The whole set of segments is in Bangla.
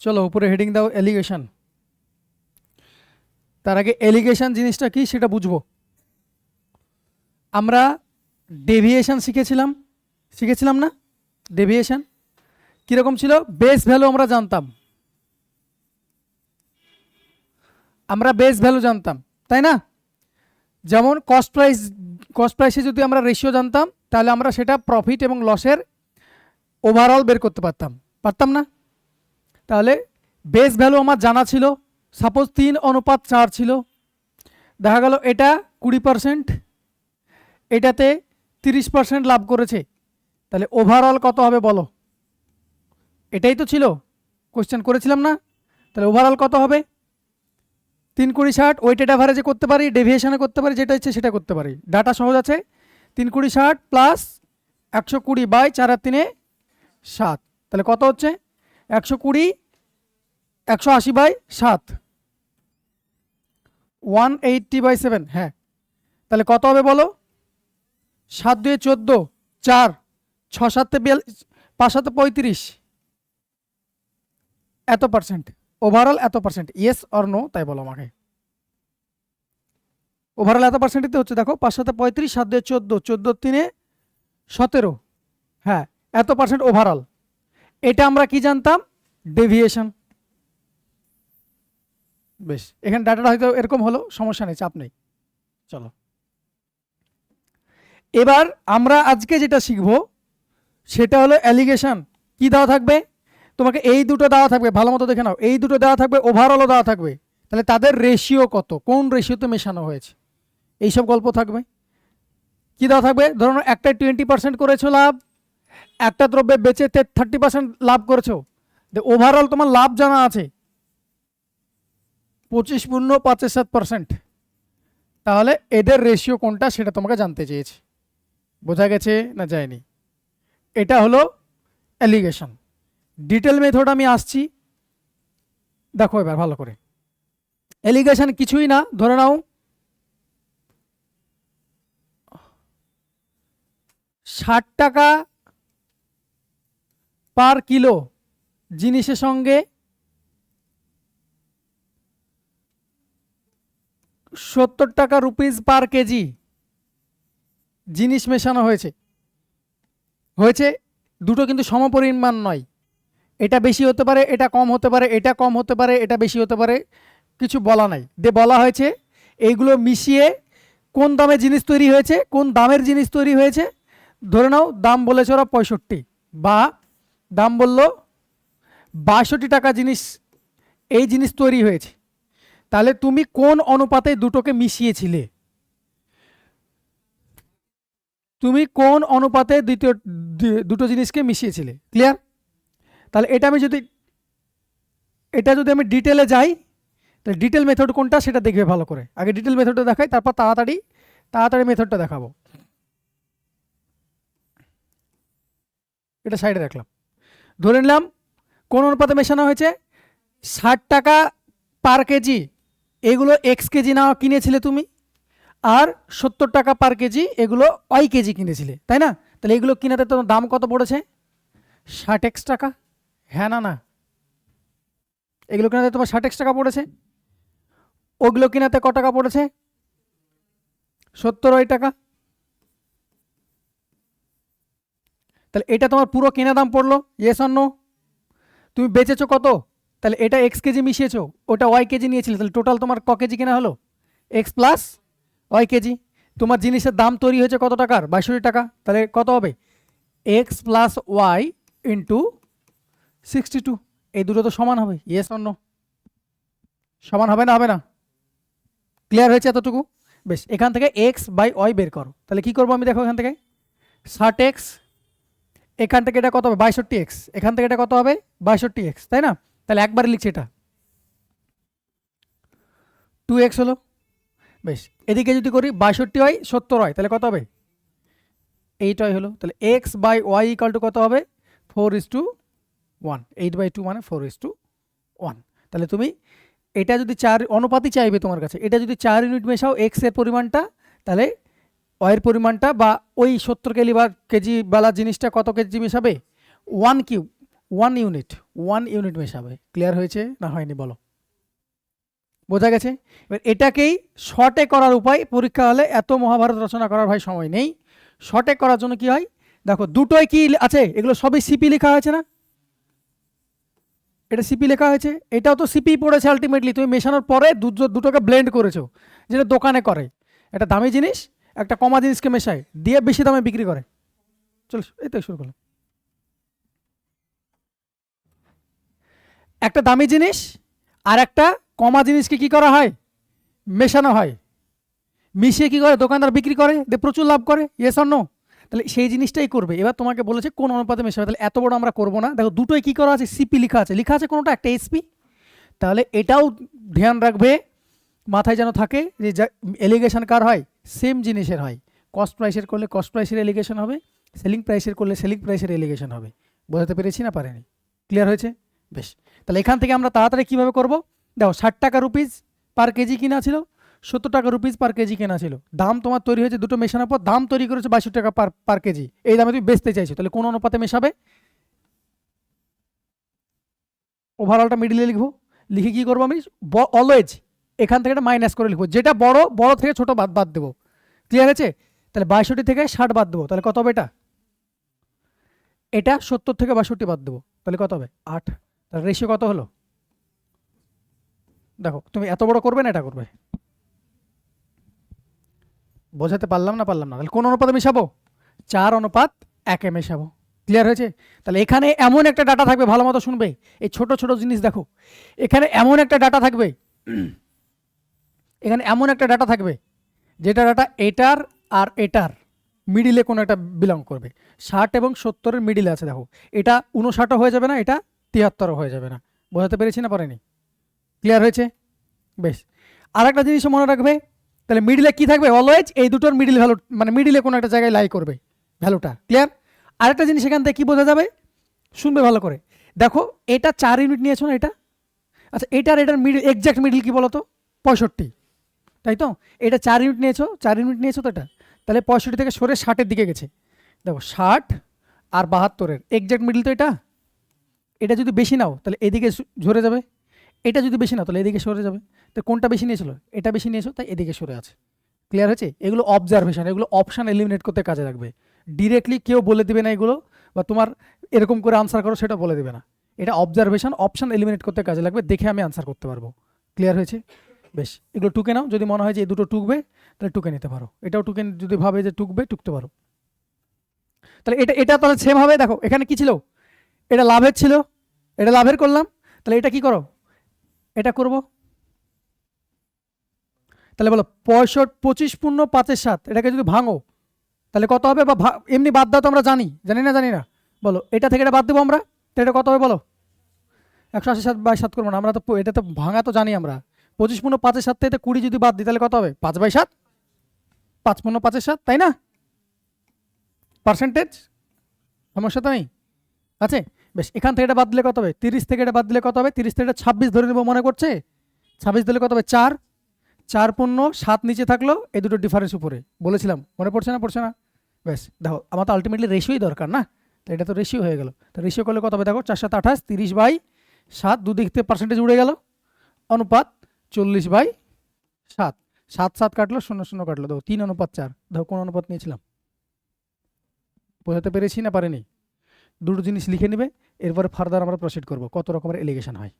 চলো উপরে হেডিং দাও এলিগেশন। তার আগে এলিগেশন জিনিসটা কি সেটা বুঝবো। আমরা ডেভিয়েশন শিখেছিলাম না? ডেভিয়েশন কীরকম ছিল? বেস ভ্যালু আমরা জানতাম, তাই না? যেমন কস্ট প্রাইসে যদি আমরা রেশিও জানতাম তাহলে আমরা সেটা প্রফিট এবং লসের ওভারঅল বের করতে পারতাম না? তাহলে বেস ভ্যালু আমার জানা ছিল, সাপোজ 3:4 ছিল, দেখা গেল এটা 20%, এটাতে 30% লাভ করেছে, তাহলে ওভারঅল কত হবে বলো? এটাই তো ছিল, কোশ্চেন করেছিলাম না? তাহলে ওভারঅল কত হবে? 3-20-60 ওয়েটেড অ্যাভারেজে করতে পারি, ডেভিয়েশনে করতে পারি, যেটা ইচ্ছে সেটা করতে পারি। ডাটা সহজ আছে। 3-20-60 প্লাস 120/4-3-7, তাহলে কত হচ্ছে? 120/180/7, 180/7। হ্যাঁ, তাহলে কত হবে বলো? 7-2-14, 4, 6-7-42, 5-7-35, এত পার্সেন্ট ওভারঅল, এত পার্সেন্ট। ইয়েস অর নো তাই বলো আমাকে। ওভারঅল এত পার্সেন্টই হচ্ছে, দেখো 5-7-35, 7-2-14, 14-3-17, হ্যাঁ এত পার্সেন্ট ওভারঅল। এটা আমরা কি জানতাম? ডেভিয়েশন। বেশ, এখানে ডাটাটা হয়তো এরকম হলো, সমস্যা নেই, চাপ নেই। চলো এবার আমরা আজকে যেটা শিখবো সেটা হলো অ্যালিগেশন। কি দেওয়া থাকবে তোমাকে? এই দুটো দেওয়া থাকবে, ভালো মতো দেখে নাও। এই দুটো দেওয়া থাকবে, ওভারঅলও দেওয়া থাকবে, তাহলে তাদের রেশিও কত, কোন রেশিওতে মেশানো হয়েছে, এইসব গল্প থাকবে। কি দেওয়া থাকবে? ধরুন একটা 20% করেছো লাভ, একটা দ্রব্যে বেচে 30% লাভ করেছো, ওভারঅল তোমার লাভ জানা আছে 25.5-7%, তাহলে এদের রেশিও কোনটা সেটা তোমাকে জানতে চেয়েছে। বোঝা গেছে না যায়নি? এটা হলো অ্যালিগেশন। ডিটেল মেথড আমি আসছি, দেখো এবার ভালো করে। অ্যালিগেশন কিছুই না, ধরে নাও 60 টাকা পার কিলো জিনিসের সঙ্গে 70 টাকা রুপিস পার কেজি জিনিস মেশানো হয়েছে। দুটো কিন্তু সমপরিমাণ নয়, এটা বেশি হতে পারে, এটা কম হতে পারে, এটা কম হতে পারে, এটা বেশি হতে পারে, কিছু বলা নাই। বলা হয়েছে এইগুলো মিশিয়ে কোন দামে জিনিস তৈরি হয়েছে, কোন দামের জিনিস তৈরি হয়েছে। ধরে নাও দাম বলেছে ওরা 65, বা দাম বলল 62 টাকা জিনিস, এই জিনিস তৈরি হয়েছে, তাহলে তুমি কোন অনুপাতে দুটোকে মিশিয়েছিলে? তুমি কোন অনুপাতে দুটো জিনিসকে মিশিয়েছিলে? ক্লিয়ার? তাহলে এটা যদি আমি ডিটেলে যাই, তাহলে ডিটেল মেথড কোনটা সেটা দেখবে ভালো করে। আগে ডিটেল মেথডটা দেখাই, তারপর তাড়াতাড়ি মেথডটা দেখাবো। এটা সাইডে রাখলাম। ধরে নিলাম কোন অনুপাতে মেশানো হয়েছে? 60 টাকা পার কেজি, এগুলো এক্স কেজি না কিনেছিলে তুমি, আর 70 টাকা পার কেজি এগুলো ওয়াই কেজি কিনেছিলে, তাই না? তাহলে এগুলো কিনাতে তোমার দাম কত পড়েছে? 60x টাকা। হ্যাঁ না? এগুলো কিনাতে তোমার 60x টাকা পড়েছে। ওগুলো কিনাতে কত টাকা পড়েছে? 70 টাকা। তাহলে এটা তোমার পুরো কেনা দাম পড়লো, ইয়েস অর নো? তুমি বেচেছো কত? তাহলে এটা এক্স কেজি মিশিয়েছো, ওটা ওয়াই কেজি নিয়েছিলে, তাহলে টোটাল তোমার ক কেজি কেনা হলো? X plus y KG. তোমার জিনিসের দাম তৈরি হয়েছে কত টাকার? 62 টাকা। তাহলে কত হবে? X plus Y into 62। এই দুটো তো সমান হবে, ইয়েস অর নো? সমান হবে না? হবে না? ক্লিয়ার হয়েছে এতটুকু? বেশ, এখান থেকে এক্স বাই ওয়াই বের করো। তাহলে কি করবো আমি, দেখো এখান থেকে 60x, এখান থেকে এটা কত হবে? 62x, এখান থেকে এটা কত হবে? 62x, তাই না? তাহলে একবারে লিখছি এটা 2x হলো। বেশ, এদিকে যদি করি 62 হয় 70 হয়, তাহলে কত হবে? 8 হয় হলো। তাহলে X by Y equal to কত হবে? 4:1। 8/2 মানে 4:1। তাহলে তুমি এটা যদি 4 অনুপাতই চাইবে তোমার কাছে, এটা যদি 4 ইউনিট মেশাও এক্স এর পরিমাণটা, তাহলে ওয়ের পরিমাণটা বা ওই 70 কেজি বেলা জিনিসটা কত কেজি মেশাবে? 1 কিউব। 1 ইউনিট, 1 ইউনিট মেশাবে। ক্লিয়ার হয়েছে না হয়নি বলো? বোঝা গেছে? এবার এটাকেই শর্টে করার উপায়, পরীক্ষা হলে এত মহাভারত রচনা করার ভাই সময় নেই। শর্টে করার জন্য কি হয় দেখো, দুটোই কি আছে, এগুলো সবই সিপি লেখা হয়েছে না? এটা সিপি লেখা হয়েছে, এটাও তো সিপি পড়েছে আলটিমেটলি। তুমি মেশানোর পরে দুটোকে ব্লেন্ড করেছো, যেটা দোকানে করে। একটা দামি জিনিস একটা কমা জিনিসকে মেশায় দিয়ে বেশি দামে বিক্রি করে। চল এই তো শুরু করলাম। একটা দামি জিনিস আর একটা কমা জিনিসকে কি করা হয়, মেশানো হয়, মিশিয়ে কি করে দোকানদার বিক্রি করে, দিয়ে প্রচুর লাভ করে। Yes or no? তাহলে সেই জিনিসটাই করবে। এবার তোমাকে বলেছে কোন অনুপাতে মেশাবে, তাহলে এত বড় আমরা করবো না। দেখো দুটোই কি করা আছে, সিপি লেখা আছে, লেখা আছে কোনোটা একটা এসপি। তাহলে এটাও ধ্যান রাখবে, মাথায় যেন থাকে যে এলিগেশন কার হয়, সেম জিনিসের হয়। কস্ট প্রাইসের করলে কস্ট প্রাইসের এলিগেশন হবে, সেলিং প্রাইসের করলে সেলিং প্রাইসের এলিগেশন হবে। বোঝাতে পেরেছি না পারেনি? ক্লিয়ার হয়েছে? বেশ, তাহলে এখান থেকে আমরা তাড়াতাড়ি কীভাবে করবো, দেখো 60 টাকা রুপিস পার কেজি কিনা ছিল, 70 টাকা রুপিস পার কেজি কেনা ছিল। দাম তোমার তৈরি হয়েছে, দুটো মেশানোর পর দাম তৈরি করেছে 62 টাকা পার কেজি। এই দামে তুমি বেচতে চাইছো, তাহলে কোন অনুপাতে মেশাবে? ওভারঅলটা মিডিলে লিখবো, লিখে কি করবো আমি, অলওয়েজ এখান থেকে একটা মাইনাস করে লিখবো, যেটা বড় বড় থেকে ছোট বাদ বাদ দেবো। ক্লিয়ার আছে? তাহলে 62 থেকে 60 বাদ দেবো, তাহলে কত হবে এটা? এটা 70 থেকে 62 বাদ দেবো, তাহলে কত হবে? 8। তাহলে রেশিও কত হলো? দেখো তুমি এত বড় করবে না এটা করবে। বোঝাতে পারলাম না পারলাম না? তাহলে কোন অনুপাতে মেশাবো? 4:1 মেশাবো। ক্লিয়ার হয়েছে? তাহলে এখানে এমন একটা ডাটা থাকবে, ভালো মতো শুনবে, এই ছোট ছোট জিনিস দেখো। এখানে এমন একটা ডাটা থাকবে, এখানে এমন একটা ডাটা থাকবে যেটা ডাটা এটার আর এটার মিডিলে কোনো একটা বিলং করবে। 60 এবং 70-এর মিডিলে আছে। দেখো এটা 59 হয়ে যাবে না, এটা 73 হয়ে যাবে না। বোঝাতে পেরেছি না পারেনি? ক্লিয়ার হয়েছে? বেশ, আর একটা জিনিসও মনে রাখবে, তাহলে মিডিলে কি থাকবে, অলওয়েজ এই দুটোর মিডিল ভ্যালু, মানে মিডিলে কোনো একটা জায়গায় লাই করবে ভ্যালুটা। ক্লিয়ার? আরেকটা জিনিস এখান থেকে কি বোঝা যাবে, শুনবে ভালো করে। দেখো এটা 4 ইউনিট নিয়েছো না এটা, আচ্ছা এটার এটার মিডিল, এক্সাক্ট মিডিল কি বলো তো, 65, তাই তো? এটা 4 ইউনিট নিয়েছো, 4 ইউনিট নিয়েছো তো এটা, তাহলে 65 থেকে সরে 60-এর দিকে গেছে। দেখো 60 আর 72-এর এক্সাক্ট মিডিল তো এটা। এটা যদি বেশি নাও তাহলে এদিকে ঝরে যাবে, এটা যদি বেশি নাও তাহলে এদিকে সরে যাবে। তো কোনটা বেশি নিয়েছিল, এটা বেশি নিয়েছো তাই এদিকে সরে আছে। ক্লিয়ার হয়েছে? এগুলো অবজারভেশন, এগুলো অপশান এলিমিনেট করতে কাজে লাগবে। ডিরেক্টলি কেউ বলে দিবে না এগুলো, বা তোমার এরকম করে আনসার করো সেটা বলে দেবে না। এটা অবজারভেশন, অপশান এলিমিনেট করতে কাজে লাগবে, দেখে আমি আনসার করতে পারবো। ক্লিয়ার হয়েছে? বেশ, এগুলো টুকে নাও, যদি মনে হয় যে এই দুটো টুকবে তাহলে টুকে নিতে পারো, এটাও টুকে, যদি ভাবে যে টুকবে টুকতে পারো। তাহলে এটা এটা তাহলে সেম হবে। দেখো এখানে কি ছিল, এটা লাভের ছিল, এটা লাভের করলাম, তাহলে এটা কি করো, এটা করব। তাহলে বলো 25 × 5 = 7, এটাকে যদি ভাঙো তাহলে কত হবে, বা এমনি বাদ দাও তো আমরা জানি, জানি না জানি না, বলো এটা থেকে এটা বাদ দেবো আমরা, তো এটা কত হবে বলো? 187/7 করবো না আমরা তো, এটা তো ভাঙা তো জানি আমরা। 25 × 5 = 7 থেকে 20 যদি বাদ দিই তাহলে কত হবে? 5/7, 5 × 5 = 7, তাই না? পার্সেন্টেজ সমস্যা তো নেই, আছে? বেশ, এখান থেকে এটা বাদ দিলে কত হবে? 30 থেকে এটা বাদ দিলে কত হবে? 30 থেকে এটা 26 ধরে নেবো, মনে করছে? 26 দিলে কত হবে? 4, 4×7 নিচে থাকলো, এই দুটো ডিফারেন্স উপরে, বলেছিলাম, মনে পড়ছে না পড়ছে না? ব্যাস, দেখো আমার তো আলটিমেটলি রেশিওই দরকার না, তো এটা তো রেশিও হয়ে গেল। তো রেশিও করলে কত হবে দেখো, 4×7 = 28, 30/7, দুদিক থেকে পার্সেন্টেজ উড়ে গেল, অনুপাত 40/7, 7 7 কাটলো, 0 0 কাটলো, দেখো 3:4। দেখো কোন অনুপাত নিয়েছিলাম? বোঝাতে পেরেছি না পারেনি? দুটো জিনিস লিখে নিবে, এরপরে ফার্দার আমরা প্রসিড করবো কত রকমের এলিগেশন হয়।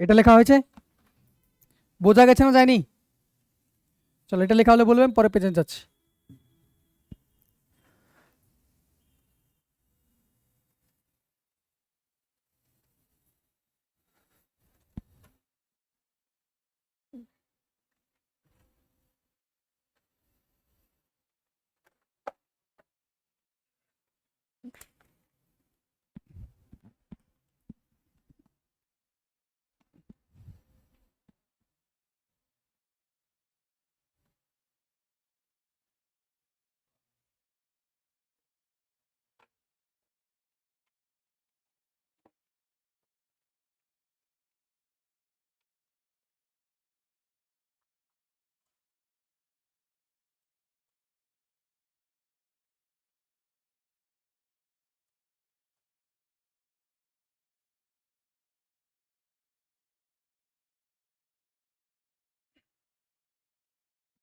এটা লেখা হয়েছে, বোঝা গেছে না যায়নি? চলো এটা লেখা হলে বলবেন, পরে পেজে যাচ্ছি।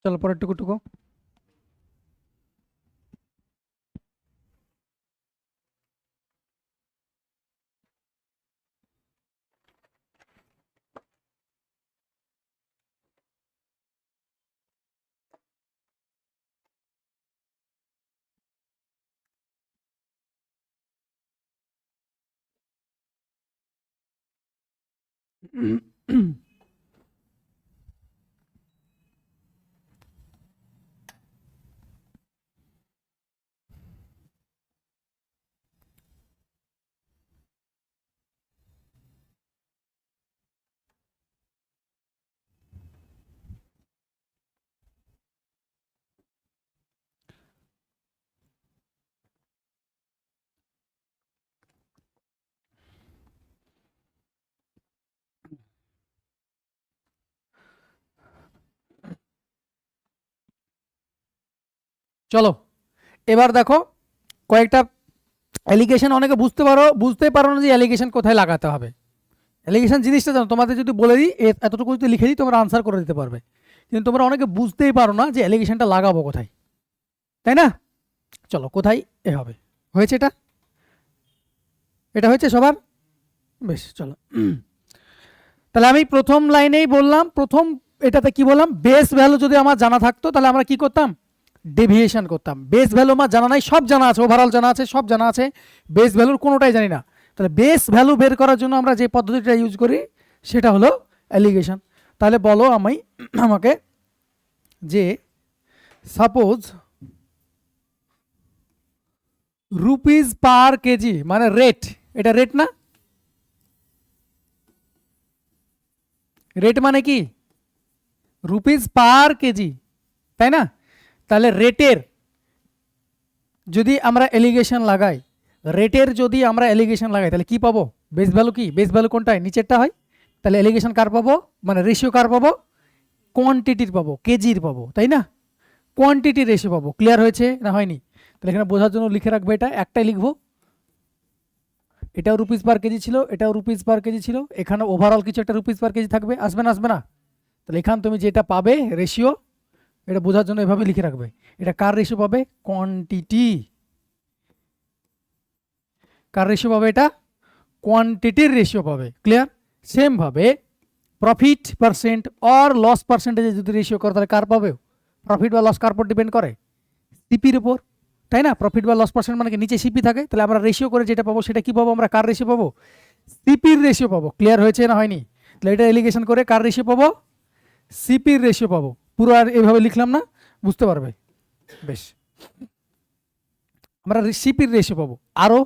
চলো পরের টুকু টুকু। চলো এবার দেখো কয়েকটা অ্যালিগেশন, অনেকে বুঝতেই পারো না যে অ্যালিগেশন কোথায় লাগাতে হবে। অ্যালিগেশন জিনিসটা জানো, তোমাদের যদি বলে দিই এতটুকু যদি লিখে দিই তোমরা আনসার করে দিতে পারবে, কিন্তু তোমরা অনেকে বুঝতেই পারো না যে অ্যালিগেশনটা লাগাবো কোথায়, তাই না? চলো কোথায় এ হবে, হয়েছে এটা? এটা হয়েছে সবার? বেশ চলো। তাহলে আমি প্রথম লাইনেই বললাম, প্রথম এটাতে কি বললাম, বেস ভ্যালু যদি আমার জানা থাকতো তাহলে আমরা কি করতাম, ডেভিয়েশন করতাম। বেস ভ্যালু আমার জানা নাই, সব জানা আছে, ওভারঅল জানা আছে, সব জানা আছে, বেস ভ্যালুর কোনোটাই জানি না। তাহলে বেস ভ্যালু বের করার জন্য আমরা যে পদ্ধতিটা ইউজ করি সেটা হলো অ্যালিগেশন। তাহলে বলো আমাকে যে সাপোজ রুপিস পার কেজি মানে রেট, এটা রেট না? রেট মানে কি, রুপিস পার কেজি, তাই না? তাহলে রেটের যদি আমরা এলিগেশন লাগাই, রেটের যদি আমরা এলিগেশন লাগাই তাহলে কি পাবো, বেস ভ্যালু কি, বেস ভ্যালু কোনটায়, নিচেরটা হয়। তাহলে এলিগেশন কার পাবো, মানে রেশিও কার পাবো, কোয়ান্টিটির পাবো, কেজির পাবো, তাই না? কোয়ান্টিটি রেশিও পাবো। ক্লিয়ার হয়েছে না হয়নি? তাহলে এখানে বোঝার জন্য লিখে রাখবো, এটা একটাই লিখবো, এটাও রুপিস পার কেজি ছিল, এটাও রুপিস পার কেজি ছিল, এখানে ওভারঅল কিছু একটা রুপিস পার কেজি থাকবে, আসবে না আসবে না? তাহলে এখান তুমি যেটা পাবে রেশিও, এটা বোঝার জন্য এভাবে লিখে রাখবে, এটা কার রেশিও পাবে, কোয়ান্টিটি। কার রেশিও পাবে, এটা কোয়ান্টিটির রেশিও পাবে। ক্লিয়ার? সেম ভাবে প্রফিট পার্সেন্ট অর লস পার্সেন্টেজে যদি রেশিও করে তাহলে কার পাবে, প্রফিট বা লস কার উপর ডিপেন্ড করে, সিপির উপর, তাই না? প্রফিট বা লস পার্সেন্ট মানে নিচে সিপি থাকে, তাহলে আমরা রেশিও করে যেটা পাবো সেটা কি পাবো, আমরা কার রেশিও পাবো, সিপির রেশিও পাবো। ক্লিয়ার হয়েছে না হয়নি? তাহলে এটা এলিগেশন করে কার রেশিও পাবো, সিপির রেশিও পাবো। পুরো আর এইভাবে লিখলাম না, বুঝতে পারবে। বেশ, আমরা সিপির রেশিও পাবো। আরো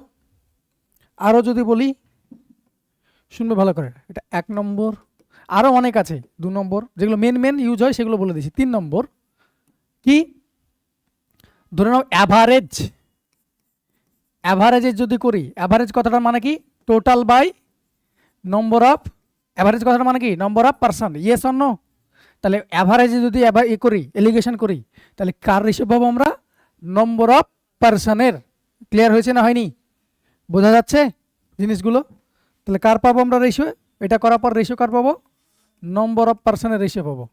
আরো যদি বলি, শুনবে ভালো করে, এটা 1 নম্বর, আরো অনেক আছে 2 নম্বর, যেগুলো মেন ইউজ হয় সেগুলো বলে দিচ্ছি। 3 নম্বর কি, ধরে নাও অ্যাভারেজ, অ্যাভারেজের যদি করি, অ্যাভারেজ কথাটার মানে কি, total by number of, average কথাটা মানে কি, number of person, yes or no? তাহলে অ্যাভারেজে যদি করি, এলিগেশন করি, তাহলে কার রেশিও পাবো আমরা, নম্বর অফ পার্সনের। ক্লিয়ার হয়েছে না হয়নি? বোঝা যাচ্ছে জিনিসগুলো? তাহলে কার পাবো আমরা রেশিও, এটা করার পর রেশিও কার পাবো, নম্বর অফ পার্সনের রেশিও পাবো।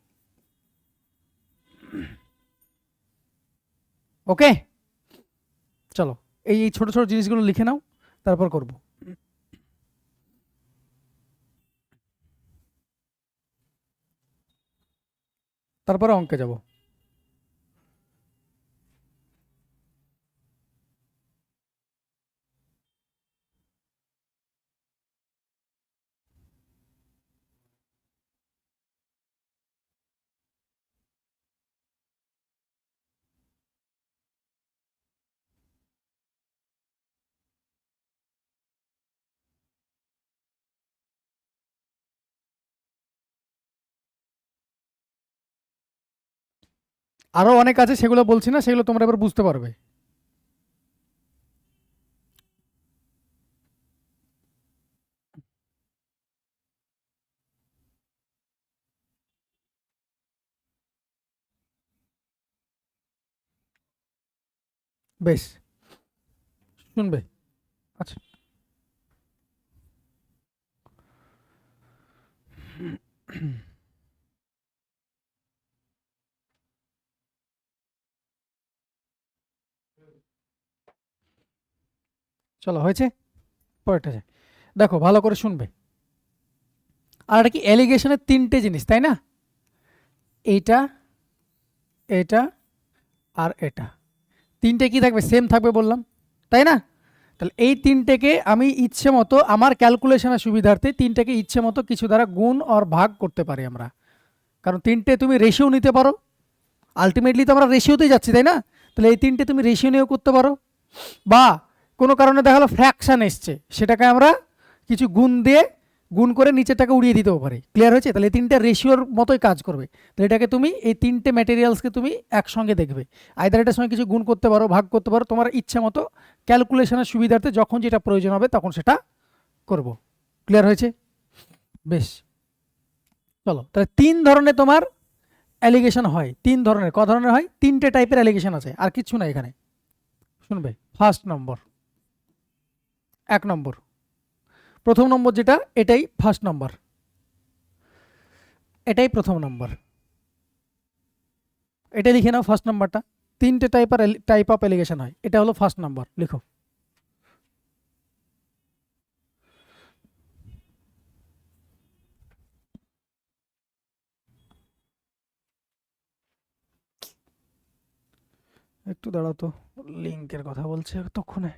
ওকে, চলো এই ছোট ছোট জিনিসগুলো লিখে নাও, তারপর করব। তারপরে অঙ্কে যাব। আরো অনেক আছে, সেগুলো বলছি না, সেগুলো তোমরা এবার বুঝতে পারবে। বেশ, শুনবে। আচ্ছা, চলো হয়েছে, পরেরটা যায়। দেখো ভালো করে শুনবে। আর এটা কি অ্যালিগেশনের তিনটে জিনিস, তাই না? এইটা, এটা, আর এটা, তিনটে কি থাকবে? সেম থাকবে বললাম, তাই না? তাহলে এই তিনটেকে আমি ইচ্ছে মতো আমার ক্যালকুলেশনের সুবিধার্থে তিনটেকে ইচ্ছে মতো কিছু দ্বারা গুণ আর ভাগ করতে পারি আমরা। কারণ তিনটে তুমি রেশিও নিতে পারো, আলটিমেটলি তো আমরা রেশিওতেই যাচ্ছি, তাই না? তাহলে এই তিনটে তুমি রেশিও নিয়েও করতে পারো, বা কোনো কারণে দেখা গেলো ফ্র্যাকশান এসছে, সেটাকে আমরা কিছু গুণ দিয়ে গুণ করে নিচেরটাকে উড়িয়ে দিতেও পারি। ক্লিয়ার হয়েছে? তাহলে এই তিনটে রেশিওর মতোই কাজ করবে। তাহলে এটাকে তুমি এই তিনটে ম্যাটেরিয়ালসকে তুমি একসঙ্গে দেখবে, আইদার এটার সঙ্গে কিছু গুণ করতে পারো, ভাগ করতে পারো, তোমার ইচ্ছা মতো ক্যালকুলেশনের সুবিধার্থে যখন যেটা প্রয়োজন হবে তখন সেটা করব। ক্লিয়ার হয়েছে? বেশ, চলো তাহলে তিন ধরনের তোমার অ্যালিগেশন হয়। তিন ধরনের, ক ধরনের হয়? তিনটে টাইপের অ্যালিগেশন আছে, আর কিচ্ছু না এখানে। শুনবে। ফার্স্ট নম্বর, এক নম্বর, প্রথম নম্বর যেটা, এটাই ফার্স্ট নম্বর, এটাই প্রথম নম্বর। এটা লিখে নাও ফার্স্ট নাম্বারটা। তিনটে টাইপ অফ অ্যালিগেশন হয়, এটা হলো ফার্স্ট নাম্বার, লিখো। একটু দাঁড়াও তো, লিঙ্কের কথা বলছে তক্ষণে।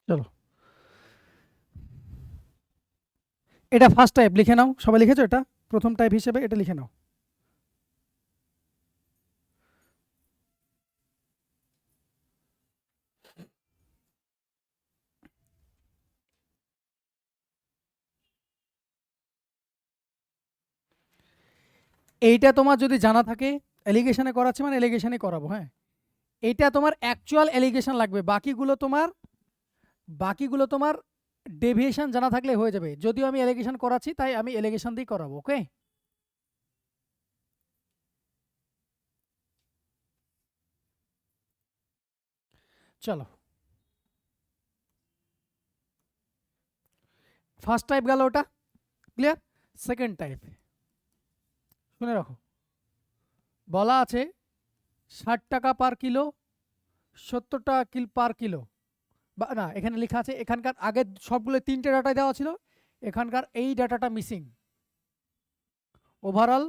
চলো, এটা ফার্স্ট টাইপ, লিখে নাও। সবাই লিখেছো? এটা প্রথম টাইপ হিসেবে এটা লিখে নাও। এইটা তোমার যদি জানা থাকে, অ্যালিগেশনে করাচ্ছে মানে অ্যালিগেশনে করাবো, হ্যাঁ। এইটা তোমার অ্যাকচুয়াল অ্যালিগেশন লাগবে, বাকিগুলো তোমার ডেভিয়েশন জানা থাকলে হয়ে যাবে, যদিও আমি এলিগেশন করাচ্ছি তাই আমি এলিগেশন দিয়ে করাবো। ওকে, চলো ফার্স্ট টাইপ গেল ওটা, ক্লিয়ার। সেকেন্ড টাইপ শুনে রাখো, বলা আছে 60 টাকা পার কিলো, 70 টাকা পার কিলো, বা না এখানে লেখা আছে, এখানকার আগের সবগুলো 3টে ডাটায় দেওয়া ছিল, এখানকার এই ডাটাটা মিসিং। ওভারঅল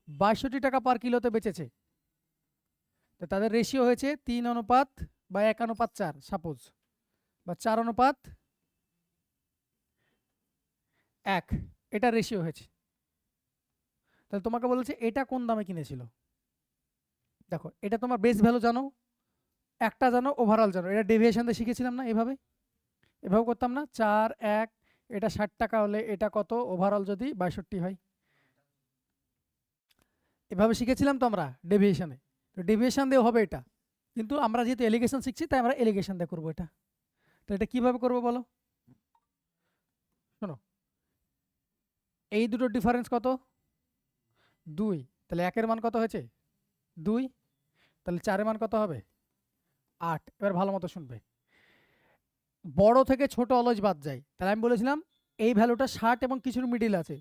62 টাকা পার কিলোতে বেচেছে, তো তাদের রেশিও হয়েছে 3 অনুপাত বা 1 অনুপাত 4 সাপোজ, বা 4 অনুপাত 1, এটা রেশিও হয়েছে। তাহলে তোমাকে বলেছে এটা কোন দামে কিনেছিল। দেখো এটা তোমার বেস ভ্যালু জানো, একটা জানো, ওভারঅল জানো, এটা ডেভিয়েশন দিয়ে শিখেছিলাম না, এভাবে এভাবে করতাম না, 4 1, এটা 60 টাকা হলে এটা কত, ওভারঅল যদি 62 হয়, এভাবে শিখেছিলাম তো আমরা ডেভিয়েশনে। তো ডেভিয়েশন দিয়ে হবে এটা, কিন্তু আমরা যেহেতু এলিগেশন শিখছি তাই আমরা এলিগেশন দিয়ে করবো এটা। তো এটা কিভাবে করবো বলো, শোনো, এই দুটোর ডিফারেন্স কত, 2, তাহলে 1-এর মান কত হয়েছে 2, তাহলে 4-এর মান কত হবে 8। এবার ভালো মতো শুনবে, বড় থেকে ছোট অলজ বাদ যায়, তাহলে আমি বলেছিলাম এই ভ্যালুটা 60 এবং কিছুর মিডিল আছে,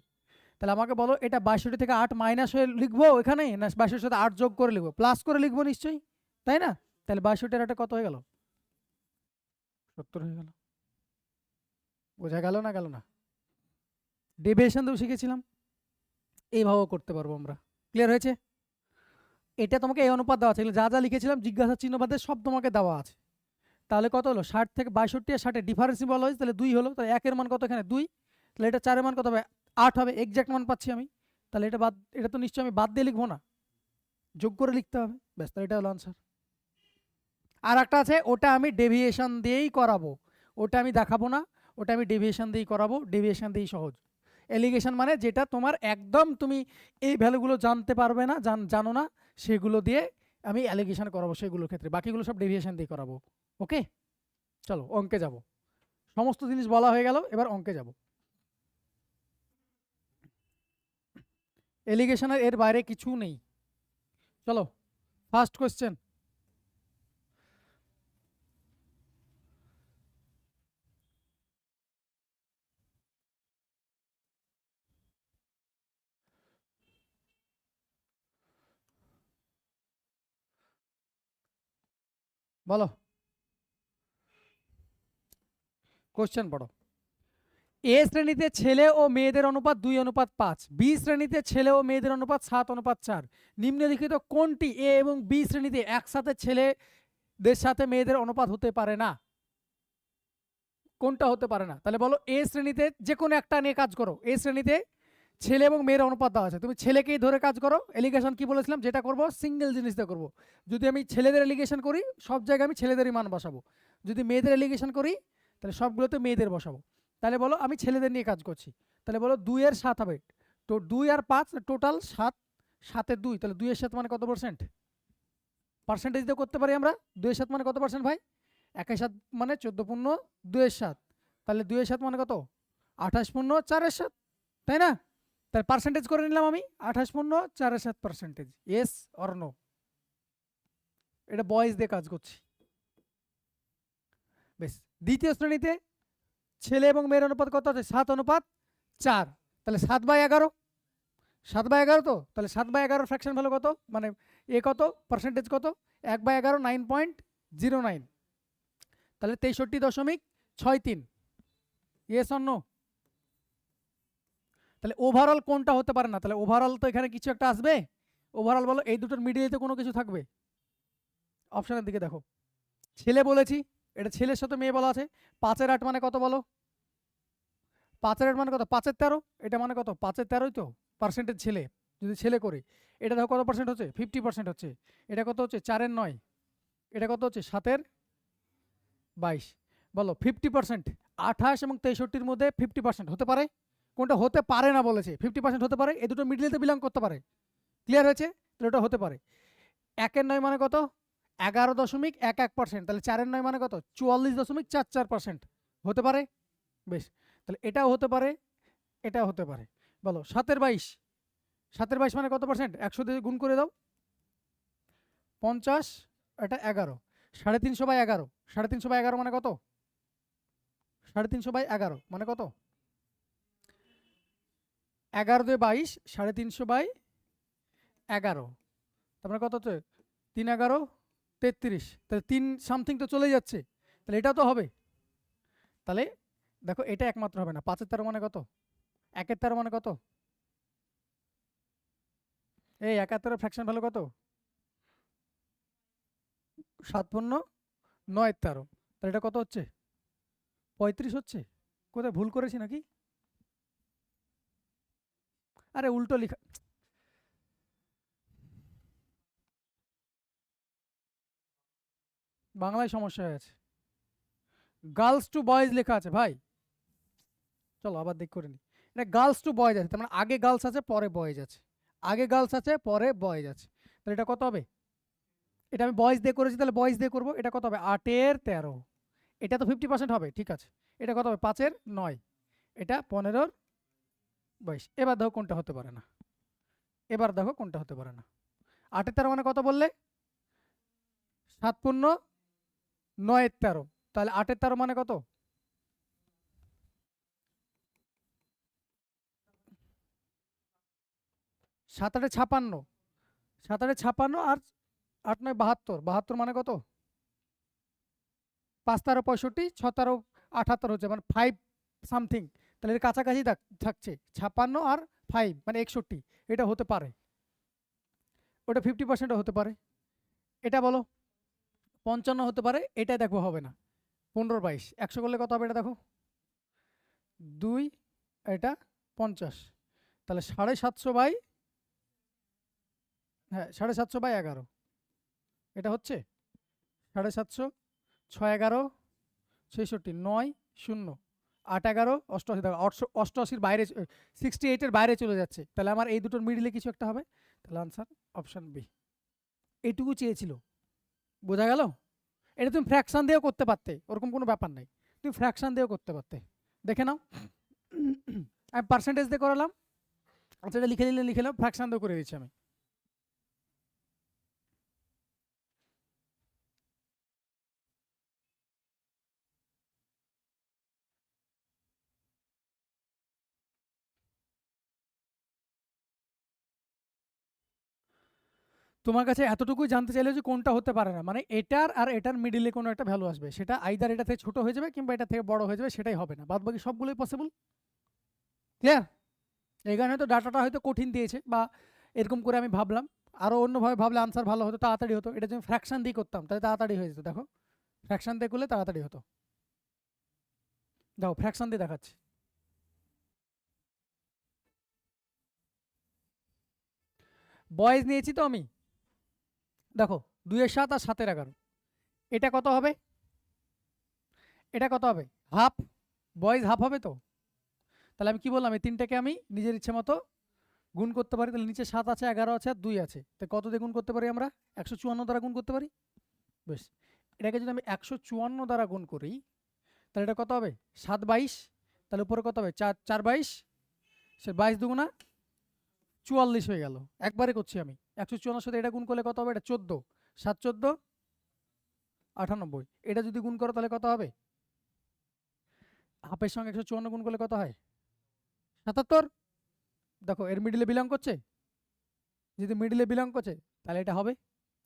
তাহলে আমাকে বলো এটা 62 থেকে 8 মাইনাস হয়ে লিখবো এখানে, না 62 সাথে 8 যোগ করে লিখবো, প্লাস করে লিখবো নিশ্চয়ই, তাই না? তাহলে 62 আর 8 কত হয়ে গেল, 70 হয়ে গেল। বোঝা গেল না গেল না? ডেভিয়েশন তো শিখেছিলাম, এইভাবেও করতে পারবো আমরা। ক্লিয়ার হয়েছে? এটা তোমাকে এই অনুপাত দেওয়া আছে, যা যা লিখেছিলাম জিজ্ঞাসা চিহ্ন বাদে সব তোমাকে দেওয়া আছে। তাহলে কত হলো, 60 থেকে 62 আর 60 ডিফারেন্স বলা হয়েছে, তাহলে 2 হলো, তাহলে 1-এর মান কত এখানে 2, তাহলে এটা 4-এর মান কত হবে 8 হবে, এক্সাক্ট মান পাচ্ছি আমি। তাহলে এটা বাদ, এটা তো নিশ্চয়ই আমি বাদ দিয়ে লিখবো না, যোগ করে লিখতে হবে, ব্যাস, তাহলে এটা হলো আনসার। আর একটা আছে, ওটা আমি ডেভিয়েশন দিয়েই করাবো, ওটা আমি দেখাবো না, ওটা আমি ডেভিয়েশন দিয়েই করাবো, ডেভিয়েশন দিয়েই সহজ। এলিগেশন মানে যেটা তোমার একদম তুমি এই ভ্যালুগুলো জানতে পারবে না, জানো না, সেগুলো দিয়ে আমি অ্যালিগেশন করাবো সেগুলোর ক্ষেত্রে, বাকিগুলো সব ডেভিয়েশন দিয়ে করাবো। ওকে, চলো অঙ্কে যাব, সমস্ত জিনিস বলা হয়ে গেল, এবার অঙ্কে যাব। এলিগেশনের এর বাইরে কিছু নেই। চলো ফার্স্ট কোয়েশ্চেন, বলো কোয়েশ্চেন পড়ো। এ শ্রেণীতে ছেলে ও মেয়েদের অনুপাত 2:5, বি শ্রেণীতে ছেলে ও মেয়েদের অনুপাত 7:4, নিম্নলিখিত কোনটি এ এবং বি শ্রেণীতে একসাথে ছেলেদের সাথে মেয়েদের অনুপাত হতে পারে না? কোনটা হতে পারে না? তাহলে বলো, এ শ্রেণীতে যে কোনো একটা নিয়ে কাজ করো, এ শ্রেণীতে ছেলে এবং মেয়ের অনুপাত দেওয়া আছে, তুমি ছেলেকেই ধরে কাজ করো। এলিগেশন কি বলেছিলাম, যেটা করবো সিঙ্গেল জিনিস দিয়ে করবো। যদি আমি ছেলেদের এলিগেশন করি সব জায়গায় আমি ছেলেদেরই মান বসাবো, যদি মেয়েদের এলিগেশন করি তাহলে সবগুলোতে মেয়েদের বসাবো। তাহলে বলো আমি ছেলেদের নিয়ে কাজ করছি, তাহলে বলো 2-এর 7 হবে, তো 2 আর 5 টোটাল 7, 7-এর 2, তাহলে 2-এর 7 মানে কত পার্সেন্ট? পার্সেন্টেজ দিয়ে করতে পারি আমরা, 2-এর 7 মানে কত পার্সেন্ট ভাই? 1-এর 7 মানে 14 × 2-এর 7, তাহলে 2-এর 7 মানে কত? 28 × 4-এর 7, তাই না? তাহলে পার্সেন্টেজ করে নিলাম আমি, 28 × 4-এর 7 পার্সেন্টেজ, ইয়েস অর নো? এটা বয়েজ দিয়ে কাজ করছি। বেশ, দ্বিতীয় শ্রেণীতে ছেলে এবং মেয়ের অনুপাত কত আছে? 7:4, তাহলে 7/11, 7/11 তো, তাহলে 7/11 ফ্র্যাকশন ভ্যালু কত, মানে এ কত, পার্সেন্টেজ কত? 1/11 9.09, তাহলে 63.63, ইয়েস অর নো? তাহলে ওভারঅল কোনটা হতে পারে না? তাহলে ওভারঅল তো এখানে কিছু একটা আসবে, ওভারঅল বলো এই দুটোর মিডিলে তো কোনো কিছু থাকবে। অপশনের দিকে দেখো, ছেলে বলেছি, এটা ছেলের সাথে মেয়ে বলা আছে, 5-এর 8 মানে কত বলো? 5-এর 8 মানে কত? 5-এর 13, এটা মানে কত? 5-এর 13ই তো পার্সেন্টেজ ছেলে, যদি ছেলে করি এটা দেখো কত পার্সেন্ট হচ্ছে? 50% হচ্ছে। এটা কত হচ্ছে? 4-এর 9, এটা কত হচ্ছে? 7-এর 22, বলো 50%, 28 এবং 63-র মধ্যে 50% হতে পারে? কোনটা হতে পারে না বলেছে? 50% হতে পারে, এই দুটো মিডলেতে বিলং করতে পারে। ক্লিয়ার হয়েছে? তাহলে ওটা হতে পারে। 1-এর 9 মানে কত? 11.11%, তাহলে 4-এর 9 মানে কত? 44.44%, হতে পারে? বেশ, তাহলে এটাও হতে পারে, এটাও হতে পারে। বলো 7/22, 7/22 মানে কত পার্সেন্ট? 100 দিয়ে গুণ করে দাও, 50, এটা 11, 350/11, 350/11 মানে কত? 350/11 মানে কত? 11 দিয়ে 22, 350/11, তারপরে কত হচ্ছে? 3 11 33, তাহলে 3 সামথিং তো চলে যাচ্ছে, তাহলে এটা তো হবে। তাহলে দেখো এটা একমাত্র হবে না, 5 এর 13 মানে কত? 1 এর 13 মানে কত? এই 71 ফ্র্যাকশন ভ্যালু কত? 7/9 তাহলে এটা কত হচ্ছে? 35 হচ্ছে। কোথায় ভুল করেছি নাকি? আরে উল্টো লিখা, বাংলায় সমস্যা হয়ে আছে, গার্লস টু বয়েজ লেখা আছে ভাই। চলো আবার দেখ করে নি, এটা গার্লস টু বয়েজ আছে, তার মানে আগে গার্লস আছে পরে বয়েজ আছে, আগে গার্লস আছে পরে বয়েজ আছে, তাহলে এটা কত হবে? এটা আমি বয়েজ দিয়ে করেছি, তাহলে বয়েজ দিয়ে করবো, এটা কত হবে? 8 এর 13, এটা তো 50% হবে, ঠিক আছে। এটা কত হবে? 5 এর 9, এটা 15-র 22। এবার দেখো কোনটা হতে পারে না, এবার দেখো কোনটা হতে পারে না। 8 এর 13 মানে কত বললে? 7/9 তাহলে 8 এর 13 মানে কত? 7 8 56, 7 8 56 আর 8 9 72, 72 মানে কত? 5 13 65, 6 13 78 হচ্ছে, মানে 5 সামথিং, তাহলে এর কাছাকাছি থাকছে 56 আর 5 মানে 61, এটা হতে পারে, ওটা 50% হতে পারে। এটা বলো 55 হতে পারে, এটা দেখো হবে না। 15/22 100 করলে কত হবে? এটা দেখো 2, এটা 50, তাহলে 750 বাই, হ্যাঁ 750/11, এটা হচ্ছে 750, 6 11 66, 9 0 8 11 88, দেখো 88-র বাইরে, 68-এর বাইরে চলে যাচ্ছে, তাহলে আমার এই দুটোর মিডিলে কিছু একটা হবে, তাহলে আনসার অপশন বি। এইটুকু চেয়েছিল, বোঝা গেল? এটা তুমি ফ্র্যাকশন দিয়েও করতে পারতে, ওরকম কোনো ব্যাপার নাই, তুমি ফ্র্যাকশন দিয়েও করতে পারতে। দেখে নাও, আমি পার্সেন্টেজ দিয়ে করালাম, আচ্ছা এটা লিখে নিলে লিখে নাও, ফ্র্যাকশন দিয়েও করে দিচ্ছি আমি। তোমার কাছে এতটুকুই জানতে চাইলে যে কোনটা হতে পারে না, মানে এটার আর এটার মিডিলে কোনো একটা ভ্যালু আসবে, সেটা আইদার এটা থেকে ছোট হয়ে যাবে কিংবা এটা থেকে বড় হয়ে যাবে, সেটাই হবে না, বাদ বাকি সবগুলোই পসিবল। ক্লিয়ার? এখানে হয়তো ডাটাটা হয়তো কঠিন দিয়েছে, বা এরকম করে আমি ভাবলাম, আরও অন্যভাবে ভাবলে আনসার ভালো হতো, তাড়াতাড়ি হতো, এটা যদি ফ্র্যাকশন দিয়ে করতাম তাহলে তাড়াতাড়ি হয়ে যেত। দেখো ফ্র্যাকশন দিয়ে করলে তাড়াতাড়ি হতো, দেখো ফ্র্যাকশন দিয়ে দেখাচ্ছি। বয়েজ নিয়েছি তো আমি, দেখো 2-এর 7 আর 7-এর 11, এটা কত হবে? এটা কত হবে? হাফ, বয়েজ হাফ হবে তো, তাহলে আমি কি বললাম, এই তিনটাকে আমি নিজের ইচ্ছে মতো গুণ করতে পারি, তাহলে নিচে 7 আছে, 11 আছে আর 2 আছে, তো কত দিয়ে গুণ করতে পারি আমরা? 154 দ্বারা গুণ করতে পারি। বেশ, এটাকে যদি আমি 154 দ্বারা গুণ করি, তাহলে এটা কত হবে? 7/22, তাহলে উপরে কত হবে? 4 4/22, সে 22 দুগুণা 44 হয়ে গেল, একবারে করছি আমি। 154 সাথে এটা গুণ করলে কত হবে? এটা 14, 7 14 98, এটা যদি গুণ করো তাহলে কত হবে? হাফের সঙ্গে 154 গুণ করলে কত হয়? 77। দেখো এর মিডিলে বিলং করছে, যদি মিডিলে বিলং করছে তাহলে এটা হবে,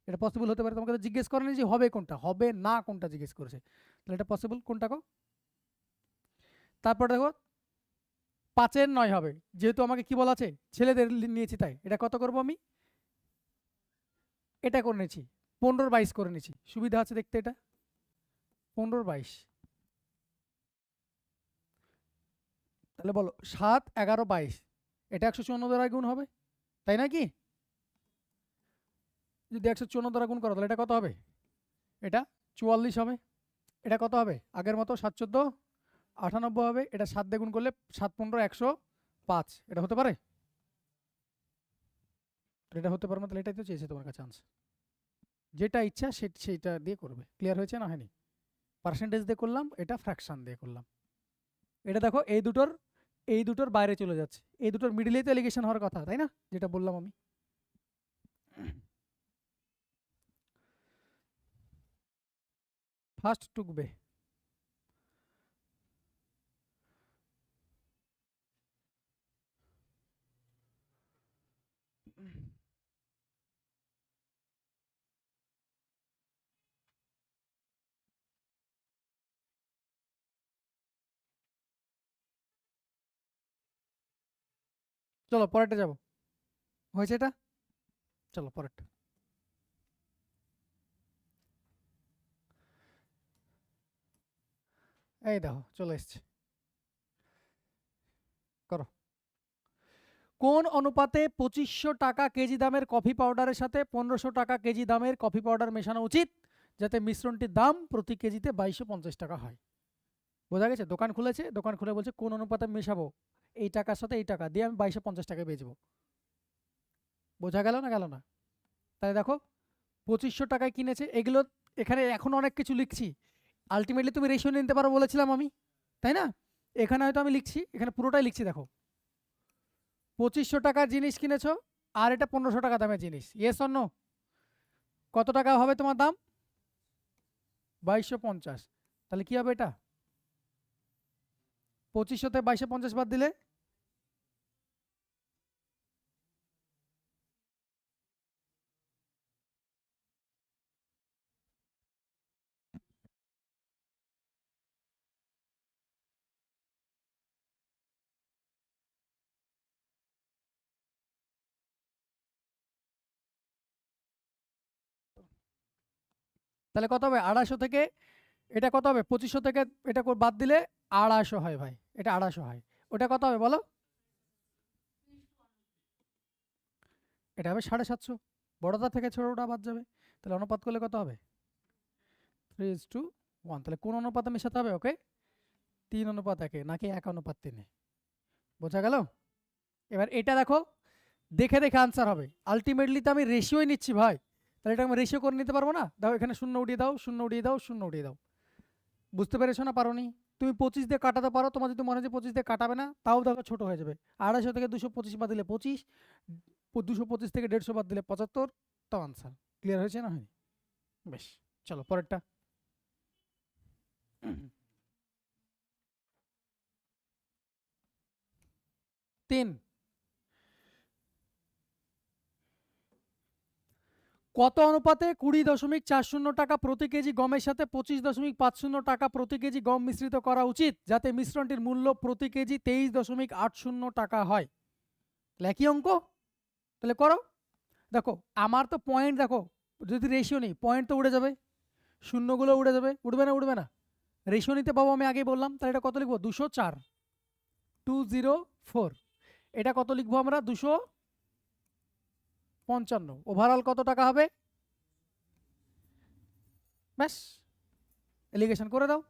এটা পসিবল হতে পারে। তোমাকে তো জিজ্ঞেস করেনি যে হবে কোনটা, হবে না কোনটা জিজ্ঞেস করেছে, তাহলে এটা পসিবল কোনটা গো? তারপর দেখো 5-এর 9 হবে, যেহেতু আমাকে কি বলা আছে ছেলেদের নিয়েছি, তাই এটা কত করব আমি? এটা করে নিয়েছি 15/22 করে নিয়েছি, সুবিধা আছে দেখতে, এটা 15/22, তাহলে বলো 7 11 22, এটা 154 দ্বারা গুণ হবে, তাই নাকি? যদি 154 দ্বারা গুণ করো তাহলে এটা কত হবে? এটা 44 হবে। এটা কত হবে? আগের মতো 7 14 98 হবে, এটা 7 দিয়ে গুণ করলে 7 15 105, এটা হতে পারে? এটা হতে পারে না, তাহলে এটাই তো চেয়েছে তোমার কাছে আনসার, যেটা ইচ্ছা সেইটা দিয়ে করবে। ক্লিয়ার হয়েছে না হয়নি? পার্সেন্টেজ দিয়ে করলাম, এটা ফ্র্যাকশন দিয়ে করলাম। এটা দেখো এই দুটোর বাইরে চলে যাচ্ছে, এই দুটোর মিডিলেই তো এলিগেশন হওয়ার কথা, তাই না? যেটা বললাম আমি। ফার্স্ট টুকবে। চলো পরেরটা যাবো। হয়েছে এটা? চলো পরেরটা। এই দেখো চলে এসছে, করো। কোন অনুপাতে 2500 টাকা কেজি দামের কফি পাউডারের সাথে 1500 টাকা কেজি দামের কফি পাউডার মেশানো উচিত যাতে মিশ্রণটির দাম প্রতি কেজিতে 2250 টাকা হয়? বোঝা গেছে? দোকান খুলেছে, দোকান খুলে বলছে কোন অনুপাতে মেশাবো এই টাকার সাথে এই টাকা দিয়ে আমি 2250 টাকায় বেচবো। বোঝা গেল না গেল না? তাহলে দেখো 2500 টাকায় কিনেছে, এগুলো এখানে এখন অনেক কিছু লিখছি, আলটিমেটলি তুমি রেশিও নিতে পারো বলেছিলাম আমি, তাই না? এখানে হয়তো আমি লিখছি, এখানে পুরোটাই লিখছি, দেখো 2500 টাকার জিনিস কিনেছো আর এটা 1500 টাকা দামের জিনিস, ইয়েস অর নো? কত টাকা হবে তোমার দাম? 2250। তাহলে কি হবে এটা? 2500তে 2250 বাদ দিলে তাহলে কত হবে? 250 থেকে এটা কত হবে? 2500 থেকে এটা বাদ দিলে 250 হয় ভাই, এটা 250 হয়। ওটা কত হবে বলো? এটা হবে 750। বড়টা থেকে ছোটটা বাদ যাবে, তাহলে অনুপাত করলে কত হবে? 3:1। তাহলে কোন অনুপাতে মেশাতে হবে ওকে? 3:1 নাকি 1:3? বোঝা গেল? এবার এটা দেখো, দেখে দেখে আনসার হবে। আলটিমেটলি তো আমি রেশিওই নিচ্ছি ভাই, তাহলে এটা আমি রেশিও করে নিতে পারবো না? দাও এখানে শূন্য উঠিয়ে দাও, শূন্য উঠিয়ে দাও, শূন্য উঠিয়ে দাও। বুঝতে পেরেছো না পারোনি? তুমি 25 দিয়ে কাটাতে পারো, তোমার যদি মনে হয় যে 25 দিয়ে কাটাবে না, তাও দেখো ছোট হয়ে যাবে। 250 থেকে 225 বাদ দিলে 25, 225 থেকে 150 বাদ দিলে 75, তাও আনসার। ক্লিয়ার হয়েছে না হয়নি? বেশ, চলো পরেরটা। 3। কত অনুপাতে 20.40 টাকা প্রতি কেজি গমের সাথে 25.50 টাকা প্রতি কেজি গম মিশ্রিত করা উচিত যাতে মিশ্রণটির মূল্য প্রতি কেজি 23.80 টাকা হয়? একই অঙ্ক, তাহলে করো। দেখো আমার তো পয়েন্ট, দেখো যদি রেশিও নেই পয়েন্ট তো উড়ে যাবে, শূন্যগুলো উড়ে যাবে, উঠবে না? উঠবে না? রেশিও নিতে পাবো আমি আগেই বললাম, তাহলে এটা কত লিখবো? 204, 204। এটা কত লিখবো আমরা? 255। ওভারঅল কত টাকা হবে? ব্যাস, এলিগেশন করে দাও।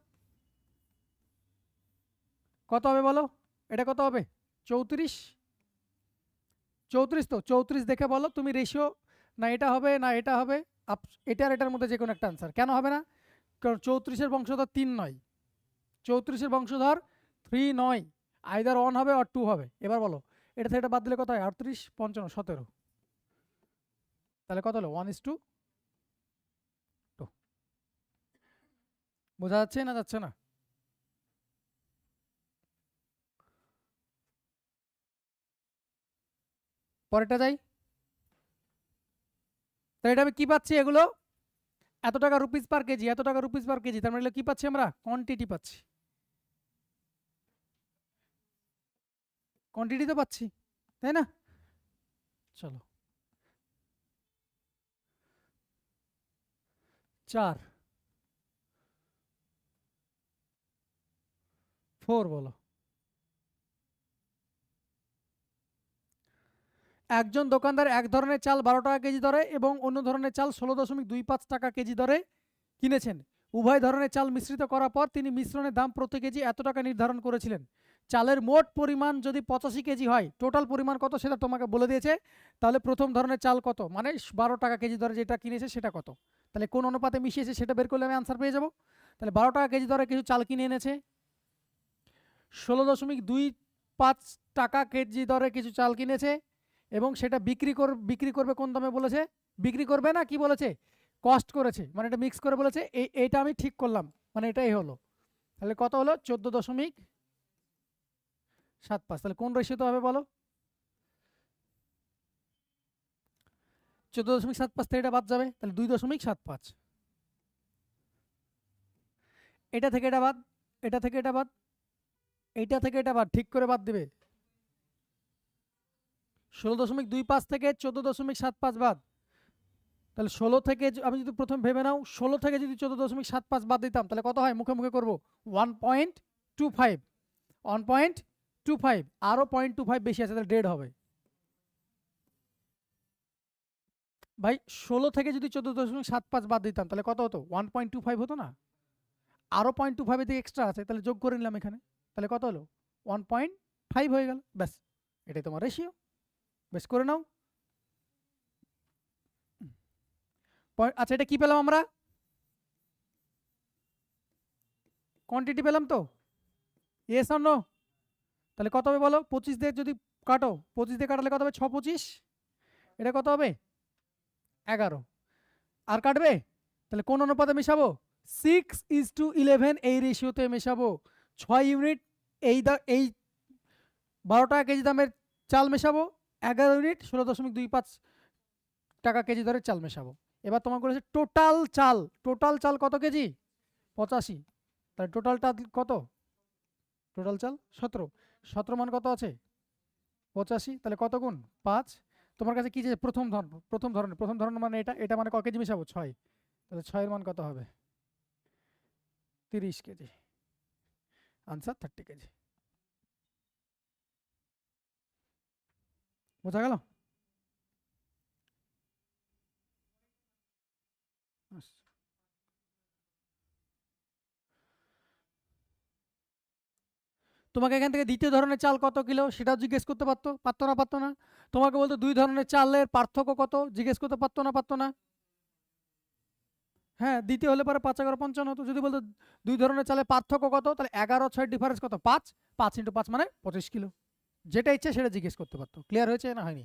কত হবে বলো? এটা কত হবে? 34। 34 তো 34 দেখে বলো তুমি রেশিও, না এটা হবে না এটা হবে, এটার এটার মধ্যে যে কোনো একটা আনসার। কেন হবে না? কারণ 34-এর বংশধর 3 নয়, 34-এর বংশধর 3 নয়, আইদার 1 হবে আর 2 হবে। এবার বলো এটা থেকে এটা বাদ দিলে কত হয়? 38, 55, 17। তাহলে কত হলো? 1:2। বোঝা যাচ্ছে না যাচ্ছে না? পরেরটা যাই। তাহলে এটা আমি কি পাচ্ছি? এগুলো এত টাকা রুপিস পার কেজি, এত টাকা রুপিস পার কেজি, তার মানে কি পাচ্ছি আমরা? কোয়ান্টিটি পাচ্ছি, কোয়ান্টিটি তো পাচ্ছি, তাই না? চলো 4, 4 বলো। একজন দোকানদার এক ধরনের চাল 12 টাকা কেজি দরে এবং অন্য ধরনের চাল 16.25 টাকা কেজি দরে কিনেছেন। উভয় ধরনের চাল মিশ্রিত করার পর তিনি মিশ্রণের দাম প্রতি কেজি এত টাকা নির্ধারণ করেছিলেন। চালের মোট পরিমাণ যদি 85 কেজি হয়, টোটাল পরিমাণ কত সেটা তোমাকে বলে দিয়েছে। তাহলে প্রথম ধরনের চাল কত, মানে 12 টাকা কেজি দরে যেটা কিনেছে সেটা কত, তাহলে কোন অনুপাতে মিশিয়েছে সেটা বের করলে আমি আনসার পেয়ে যাব। তাহলে 12 টাকা কেজি দরে কিছু চাল কিনে এনেছে, 16.25 টাকা কেজি দরে কিছু চাল কিনেছে এবং সেটা বিক্রি করবে কোন দামে বলেছে? বিক্রি করবে না কি বলেছে? কস্ট করেছে, মানে এটা মিক্স করে বলেছে। এইটা আমি ঠিক করলাম, মানে এটাই হলো। তাহলে কত হলো? 14.75। তাহলে কোন রেশিওতে হবে বলো? 14.75 থেকে এটা বাদ যাবে, তাহলে 2.75। এটা থেকে এটা বাদ, এটা থেকে এটা বাদ, এইটা থেকে এটা বাদ, ঠিক করে বাদ দিবে। 16.25 থেকে 14.75 বাদ। তাহলে 16 থেকে আমি যদি প্রথম ভেবে নাও, 16 থেকে যদি 14.75 বাদ দিতাম তাহলে কত হয়? মুখে মুখে করবো 1.25। 1.25 আরো 0.25 বেশি আছে, তাহলে 1.5 হবে। ভাই 16 থেকে যদি 14.75 বাদ দিতাম তাহলে কত হতো? 1.25 হতো না? আরো 0.25 এর দিকে এক্সট্রা আছে, তাহলে যোগ করে নিলাম এখানে, তাহলে কত হলো? 1.5 হয়ে গেল, ব্যাস। এটাই তোমার রেশিও, বেশ করে নাও। আচ্ছা, এটা কি পেলাম আমরা? কোয়ান্টিটি পেলাম তো? Yes or no? তাহলে কত হবে বলো? 25 দিয়ে যদি কাটো, 25 দিয়ে কাটালে কত হবে? 6 25, এটা কত হবে? 11। আর কাটবে? তাহলে কোন অনুপাতে মেশাবো? 6:11 এই রেশিওতে মেশাবো। 6 ইউনিট এই 12 টাকা কেজি দামের চাল মেশাবো, 11 ইউনিট 16.25 টাকা কেজি দরের চাল মেশাবো। এবার তোমার করেছে টোটাল চাল। টোটাল চাল কত কেজি? 85। তাহলে টোটালটা কত? টোটাল চাল 17। 17 মান কত আছে? 85। তাহলে কত গুণ 5? তোমার কাছে কি যে প্রথম ধরনের মানে এটা মানে ক কেজি মেশাবো? 6। তাহলে 6 এর মান কত হবে? 30 কেজি। Answer 30 KG. বোঝা গেল? তোমাকে এখান থেকে দ্বিতীয় ধরনের চাল কত কিলো সেটাও জিজ্ঞেস করতে পারতো, পারতো না? পারতো না? তোমাকে বলতো দুই ধরনের চালের পার্থক্য কত, জিজ্ঞেস করতে পারতো না? পারতো না? হ্যাঁ, দ্বিতীয় হলে পরে 5 11 55 হতো। যদি বলতো দুই ধরনের চালের পার্থক্য কত, তাহলে 11 6 ডিফারেন্স কত? 5। 5 × 5 মানে 25 কিলো। যেটা ইচ্ছে সেটা জিজ্ঞেস করতে পারতো। ক্লিয়ার হয়েছে না হয়নি?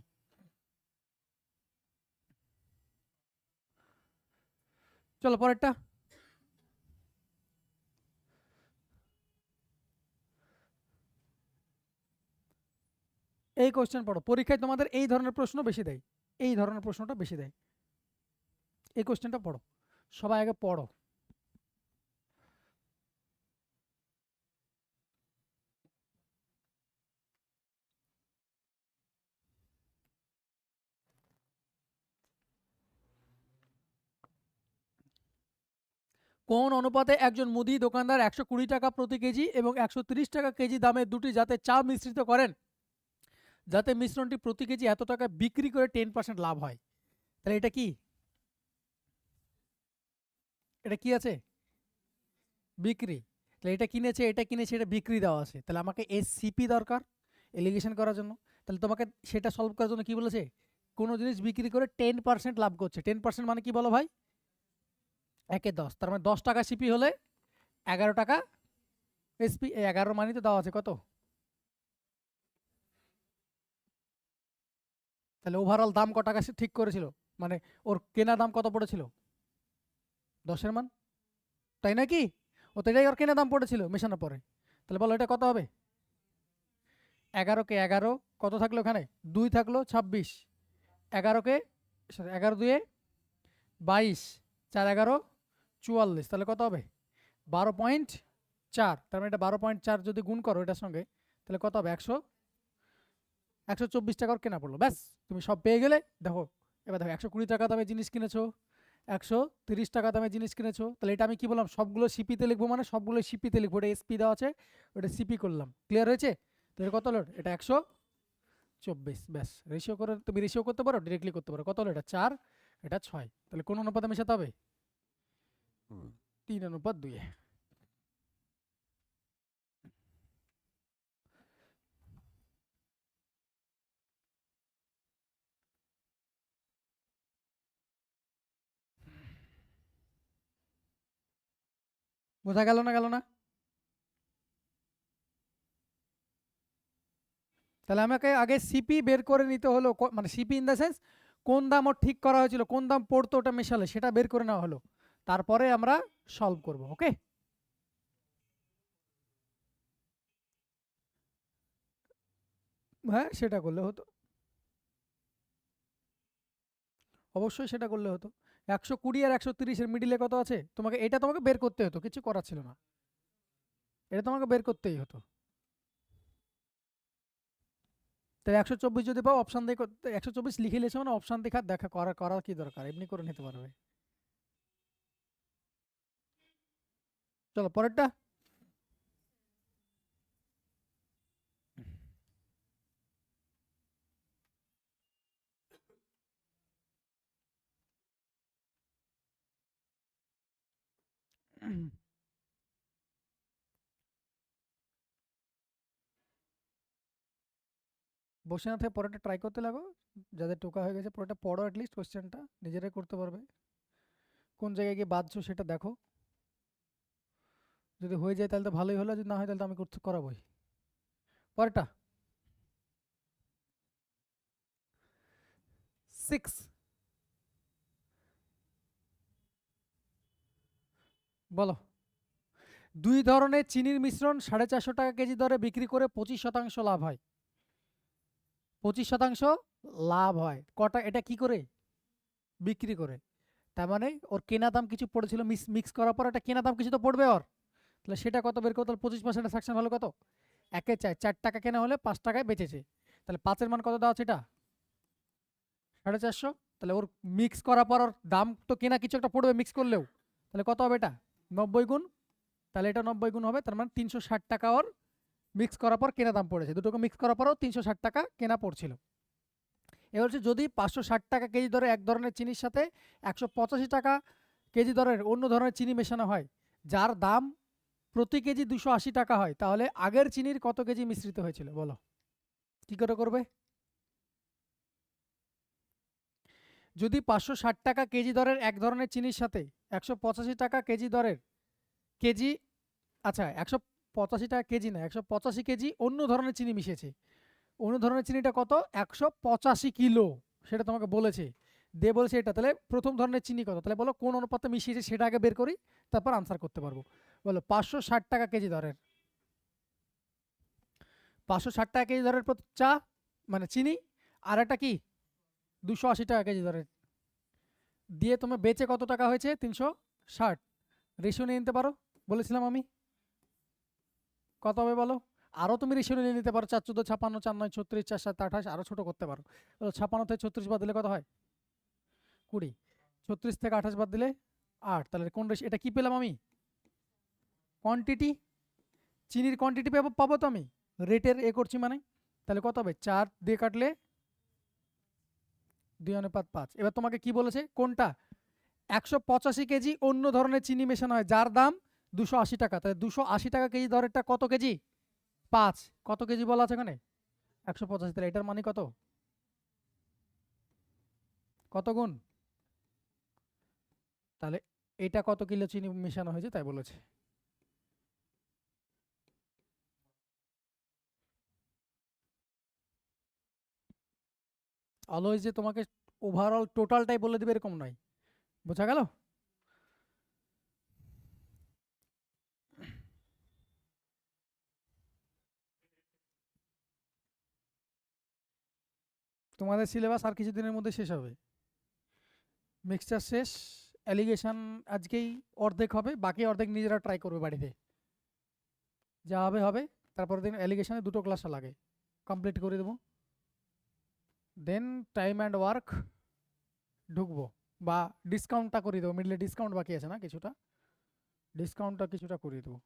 চলো পরেরটা। এই কোশ্চেন পড়ো, পরীক্ষায় তোমাদের এই ধরনের প্রশ্ন বেশি দেয়, এই ধরনের প্রশ্নটা বেশি দেয়। এই কোশ্চেনটা পড়ো, সবাই আগে পড়ো। কোন অনুপাতে একজন মুদি দোকানদার 120 টাকা প্রতি কেজি এবং 130 টাকা কেজি দামের দুটি জাতের চা মিশ্রিত করেন, যাতে মিশ্রণটি প্রতি কেজি এত টাকা বিক্রি করে 10% লাভ হয়? তাহলে এটা কি? এটা কি আছে? বিক্রি। তাহলে এটা কিনেছে, এটা কিনেছে, এটা বিক্রি দেওয়া আছে, তাহলে আমাকে এসসিপি দরকার এলিগেশন করার জন্য। তাহলে তোমাকে সেটা সলভ করার জন্য কি বলেছে? কোনো জিনিস বিক্রি করে 10% লাভ করছে। 10% মানে কি বলো ভাই? 1/10, তার মানে 10 টাকা সিপি হলে 11 টাকা এসপি। 11 মানই তো দেওয়া আছে কত? তাহলে ওভারঅল দাম ক টাকা সে ঠিক করেছিল, মানে ওর কেনা দাম কত পড়েছিল? 10-এর মান, তাই নাকি? ও তো এটাই ওর কেনা দাম পড়েছিল মেশানোর পরে। তাহলে বলো এটা কত হবে? 11 কে 11, কত থাকলো ওখানে? 2 থাকলো 26। 11 কে 11 2 22, 4 11 44, তাহলে কত হবে? 12.4। তার মানে এটা 12.4 যদি গুণ করো এটার সঙ্গে, তাহলে কত হবে? 124 টাকার কেনা পড়লো, ব্যাস। তুমি সব পেয়ে গেলে। দেখো এবার দেখো, 120 টাকা দামে জিনিস কিনেছো, 130 টাকা দামে জিনিস কিনেছো, তাহলে এটা আমি কি বললাম? সবগুলো সিপিতে লিখবো, মানে সবগুলো সিপিতে লিখবো। ওটা এসপি দেওয়া আছে, ওটা সিপি করলাম। ক্লিয়ার হয়েছে? তাহলে কত হলো? এটা 124, ব্যাস। রেশিও করে তুমি রেশিও করতে পারো, ডিরেক্টলি করতে পারো। কত হলো? এটা 4, এটা 6। তাহলে কোন অনুপাতে মেশাতে হবে? 3:2। বোঝা গেল না? গেল না? তাহলে আমাকে আগে সিপি বের করে নিতে হলো, মানে সিপি ইন দ্য সেন্স কোন দাম ওর ঠিক করা হয়েছিল, কোন দাম পড়তো ওটা মেশালে, সেটা বের করে নেওয়া হলো, তারপরে আমরা সলভ করব। ওকে, হ্যাঁ সেটা করলে হতো, অবশ্যই সেটা করলে হতো। 120 আর 130-এর মিডিলে কত আছে, তোমাকে এটা তোমাকে বের করতে হতো, কিছু করার ছিল না, এটা তোমাকে বের করতেই হতো। তাই 124 যদি পাও অপশান দিয়ে 124 লিখে নিয়েছো মানে অপশান দেখা দেখা করার কি দরকার, এমনি করে নিতে পারবে। চলো পরেরটা। বসে না থেকে পরেরটা ট্রাই করতে লাগো, যাদের টোকা হয়ে গেছে পরেরটা পড়ো, অ্যাটলিস্ট কোশ্চেনটা নিজেরাই করতে পারবে, কোন জায়গায় গিয়ে বাঁধছো সেটা দেখো, যদি হয়ে যায় তাহলে তো ভালোই হলো, যদি না হয় তাহলে তো আমি করতে করাবোই। পরেরটা 6, বলো। দুই ধরনের চিনির মিশ্রণ 450 টাকা কেজি দরে বিক্রি করে 25% লাভ হয়, 25% লাভ হয় কটা, এটা কি করে, বিক্রি করে, তার মানে ওর কেনা দাম কিছু পড়েছিল, মিক্স করার পর একটা কেনা দাম কিছু তো পড়বে ওর, তাহলে সেটা কত বের করতে, তাহলে 25% সাকশন হলো কত, একে 4 টাকা কেনা হলে 5 টাকায় বেচেছে, তাহলে 5-এর মান কত দেওয়া আছে, এটা 450, তাহলে ওর মিক্স করার পর ওর দাম তো কেনা কিছু একটা পড়বে মিক্স করলেও, তাহলে কত হবে এটা 90 গুণ, তাহলে এটা 90 গুণ হবে, তার মানে 360 টাকা ওর মিক্স করার পর কেনা দাম পড়েছে, দুটোকে মিক্স করার পরও 360 টাকা কেনা পড়ছিল। এবার হচ্ছে যদি 560 টাকা কেজি দরে এক ধরনের চিনির সাথে 185 টাকা কেজি দরের অন্য ধরনের চিনি মেশানো হয়, যার দাম প্রতি কেজি 280 টাকা হয়, তাহলে আগের চিনির কত কেজি মিশ্রিত হয়েছিল, বলো কি করে করবে। যদি 560 টাকা কেজি দরের এক ধরনের চিনির সাথে 185 টাকা কেজি দরের কেজি, আচ্ছা 185 টাকা কেজি না, 185 কেজি অন্য ধরনের চিনি মিশেছে, অন্য ধরনের চিনিটা কত, 185 কিলো, সেটা তোমাকে বলেছে, দিয়ে বলেছে এটা, তাহলে প্রথম ধরনের চিনি কত, তাহলে বলো কোন অনুপাতে মিশিয়েছে সেটা আগে বের করি, তারপর আনসার করতে পারবো। বলো 560 টাকা কেজি দরের, 560 টাকা কেজি দরের চা মানে চিনি, আর একটা কি 280 টাকা কেজি দরের, দিয়ে তোমার বেচে কত টাকা হয়েছে 360, রেশিও নিয়ে নিতে পারো, বলেছিলাম আমি, কত হবে বলো, আরও তুমি রেশিও নিয়ে নিতে পারো, 4 14 56 4 9 36 4 7 28, আরও ছোটো করতে পারো, বলো 56 থেকে 36 বাদ দিলে কত হয় 20, 36 থেকে 28 বাদ দিলে 8, তাহলে কোন রেশিও, এটা কি পেলাম আমি, কোয়ান্টিটি, চিনির কোয়ান্টিটি পাবো, পাবো তো আমি রেটের করছি মানে, তাহলে কত হবে 4 দিয়ে কাটলে 2:5। এবার তোমাকে কি বলেছে কোনটা, 185 কেজি অন্য ধরনের চিনি মেশানো হয় যার দাম 280 টাকা, তাহলে 280 টাকা কেজি দরেরটা কত কেজি, 5, কত কেজি বলা আছে এখানে 185, তাহলে এটার মানে কত, কত গুণ, তাহলে এটা কত কিলো চিনি মেশানো হয়েছে তাই বলেছে। অলওয়েজ যে তোমাকে ওভারঅল টোটালটাই বলে দিবে এরকম নয়, বোঝা গেল। তোমাদের সিলেবাস আর কিছুদিনের মধ্যে শেষ হবে, মিক্সচার শেষ, অ্যালিগেশন আজকেই অর্ধেক হবে, বাকি অর্ধেক নিজেরা ট্রাই করবে বাড়িতে, যা হবে হবে, তারপর দিন অ্যালিগেশনে 2টো ক্লাস লাগে, কমপ্লিট করে দেবো, দেন টাইম অ্যান্ড ওয়ার্ক ঢুকবো, বা ডিসকাউন্টটা করে দেবো, মিডলে ডিসকাউন্ট বাকি আছে না কিছুটা, ডিসকাউন্টটা কিছুটা করে দেবো,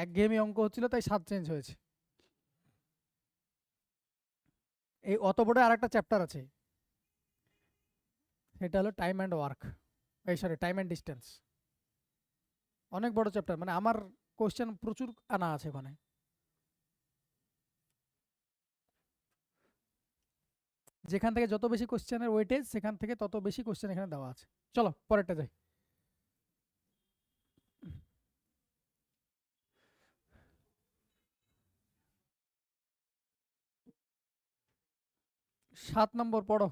একঘেয়েমি অঙ্ক হচ্ছিল তাই স্বাদ চেঞ্জ হয়েছে। এই অত বড় আর একটা চ্যাপ্টার আছে, সেটা হলো টাইম অ্যান্ড ওয়ার্ক, এই সরি টাইম অ্যান্ড ডিস্টেন্স, অনেক বড় চ্যাপ্টার, মানে আমার কোশ্চেন প্রচুর আনা আছে ওখানে, যেখান থেকে যত বেশি কোশ্চেনের ওয়েটেজ সেখান থেকে তত বেশি কোশ্চেন এখানে দেওয়া আছে। চলো পরেরটা যাই। 7 নম্বর পড়ো।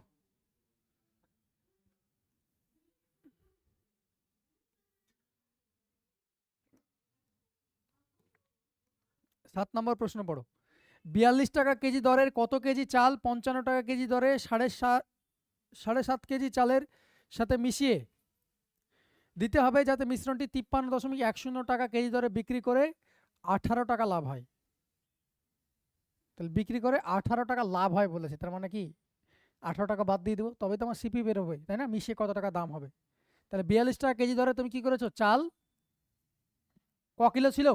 7 নম্বর প্রশ্ন পড়ো। 42 টাকা কেজি দরের কত কেজি চাল 55 টাকা কেজি দরে 7.5 কেজি চালের সাথে মিশিয়ে দিতে হবে যাতে মিশ্রণটি 53.10 টাকা কেজি দরে বিক্রি করে 18 টাকা লাভ হয়। তাহলে বিক্রি করে 18 টাকা লাভ হয় বলেছে, তার মানে কি 18 টাকা বাদ দিয়ে দেবো, তবে তো আমার সিপি বেরোবে, তাই না? মিশিয়ে কত টাকা দাম হবে। তাহলে 42 টাকা কেজি দরে তুমি কি করেছো, চাল ক কিলো ছিল,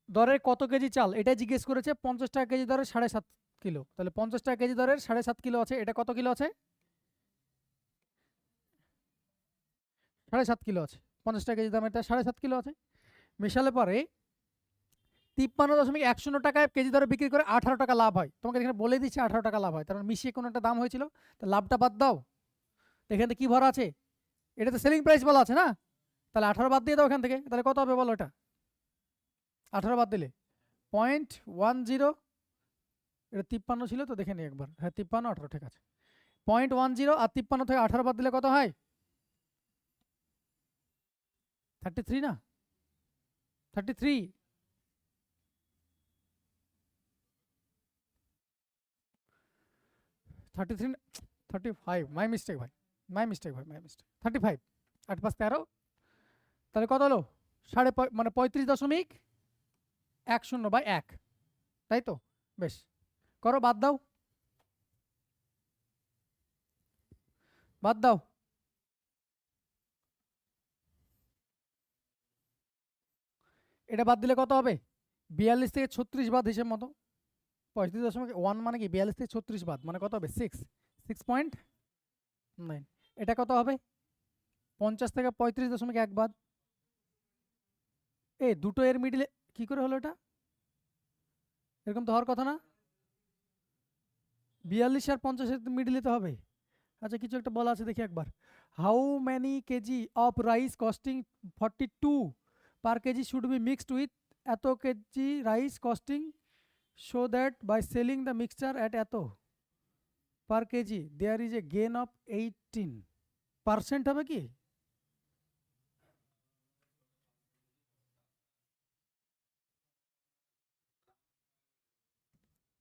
দরের কত কেজি চাল এটাই জিজ্ঞেস করেছে। 50 টাকা কেজি দরে 7.5 কিলো, তাহলে 50 টাকা কেজি দরের 7.5 কিলো আছে, এটা কত কিলো আছে, 7.5 কিলো আছে। 50 টাকা কেজি দাম, এটা 7.5 কিলো আছে। মেশালে পরে 53.10 টাকায় কেজি দরে বিক্রি করে 18 টাকা লাভ হয়। তোমাকে এখানে বলে দিচ্ছে 18 টাকা লাভ হয়, তার মানে মিশিয়ে কোনো একটা দাম হয়েছিল, তো লাভটা বাদ দাও। এখানে কি ভরা আছে, এটা তো সেলিং প্রাইস বলা আছে না, তাহলে 18 বাদ দিয়ে দাও এখান থেকে, তাহলে কত হবে বলো, এটা 18 বাদ দিলে 0.10, এটা 53 ছিল তো, দেখে নি একবার, হ্যাঁ 53 18 ঠিক আছে। 0.10 আর 53 থেকে 18 বাদ দিলে কত হয়, 33 না, 33, 33, 35, মাই মিস্টেক ভাই, মাই মিস্টেক ভাই, মাই মিস্টেক, 35, 8 5 13, তাহলে কত হলো, মানে 35.10/1, তাই তো, বেশ, করো, বাদ দাও, বাদ দাও, এটা বাদ দিলে কত হবে, 42 থেকে 36 বাদ, হিসেব মতো 35.1 মানে কি 42 থেকে 36 বাদ মানে কত হবে, 6.9, এটা কত হবে, 50 থেকে 35.1 বাদ, এই দুটো এর মিডিলে কি করে হলো এটা, এরকম তো হওয়ার কথা না, 42 আর 50 এর মিডিলে তো হবে। আচ্ছা কিছু একটা বলা আছে দেখি একবার, how many kg of rice costing 42 per kg should be mixed with এত kg rice costing so that by selling the mixture at এত per kg there is a gain of 18% হবে কি,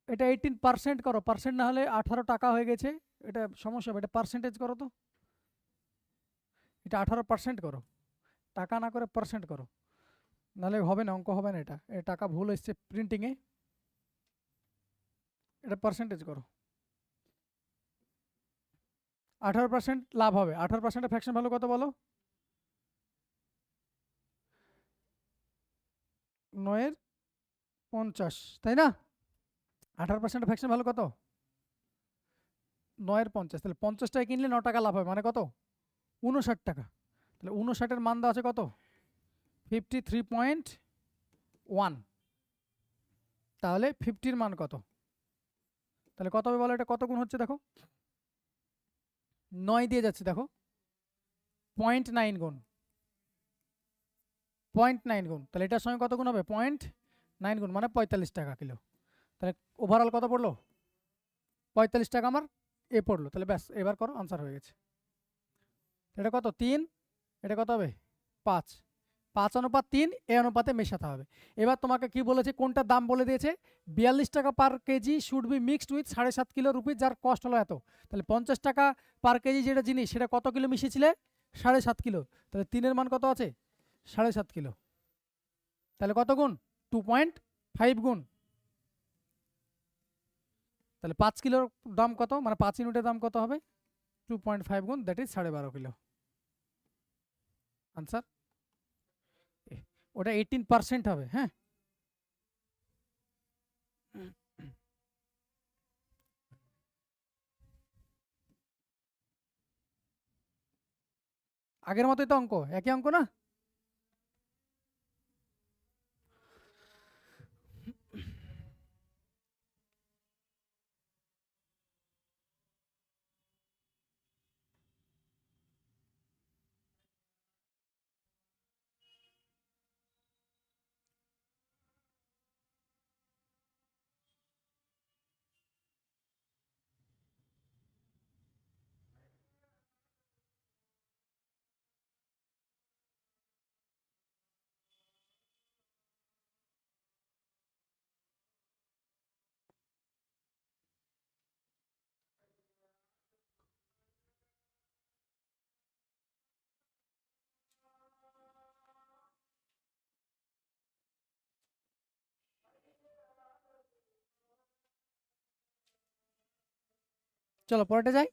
এটা 18% করো, পার্সেন্ট না হলে 18 টাকা হয়ে গেছে, এটা সমস্যা হবে, এটা পার্সেন্টেজ করো তো, এটা 18% করো, টাকা না করে পার্সেন্ট করো, নাহলে হবে না, অঙ্ক হবে না, এটা টাকা ভুল এসছে প্রিন্টিংয়ে, এটা পার্সেন্টেজ করো, 18% লাভ হবে, 18% ফ্র্যাকশন ভ্যালু কত বলো, 9/50, তাই না, 18% ফ্র্যাকশন ভ্যালু কত, 9/50, তাহলে 50 টাকা কিনলে 9 টাকা লাভ হয়, মানে কত, 59 টাকা, তাহলে 59-এর মান দেওয়া আছে কত, 53.1, তাহলে 50-র মান কত, তাহলে কত হবে বলো, এটা কত গুণ হচ্ছে দেখো, 9 দিয়ে যাচ্ছে দেখো, 0.9 গুণ, 0.9 গুণ, তাহলে এটার সঙ্গে কত গুণ হবে, 0.9 গুণ মানে 45 টাকা কিলো, তাহলে ওভারঅল কত পড়লো, 45 টাকা আমার এ পড়লো, তাহলে ব্যাস এবার করো, আনসার হয়ে গেছে। এটা কত 3, এটা কত হবে 5, 5:3 এ অনুপাতে মেশাতে হবে। এবার তোমাকে কি বলেছে, কোনটার দাম বলে দিয়েছে, 42 টাকা per kg should be mixed with 7.5 kilo rupees, যার কস্ট হলো এত, তাহলে 50 টাকা পার কেজি যেটা জিনিস সেটা কত কিলো মিশিয়েছিলে, 7.5 কিলো, তাহলে 3-এর মান কত আছে, 7.5 কিলো, তাহলে কত গুণ, 2.5 গুণ, তাহলে 5 কিলোর দাম কত, মানে 5 ইউনিটের দাম কত হবে, 2.5 গুণ, দ্যাট ইজ 12.5 কিলো, আনসার, ওটা 18% হবে, হ্যাঁ। আগের মতোই তো অঙ্ক, একই অঙ্ক না, চলো পরেটা যাই।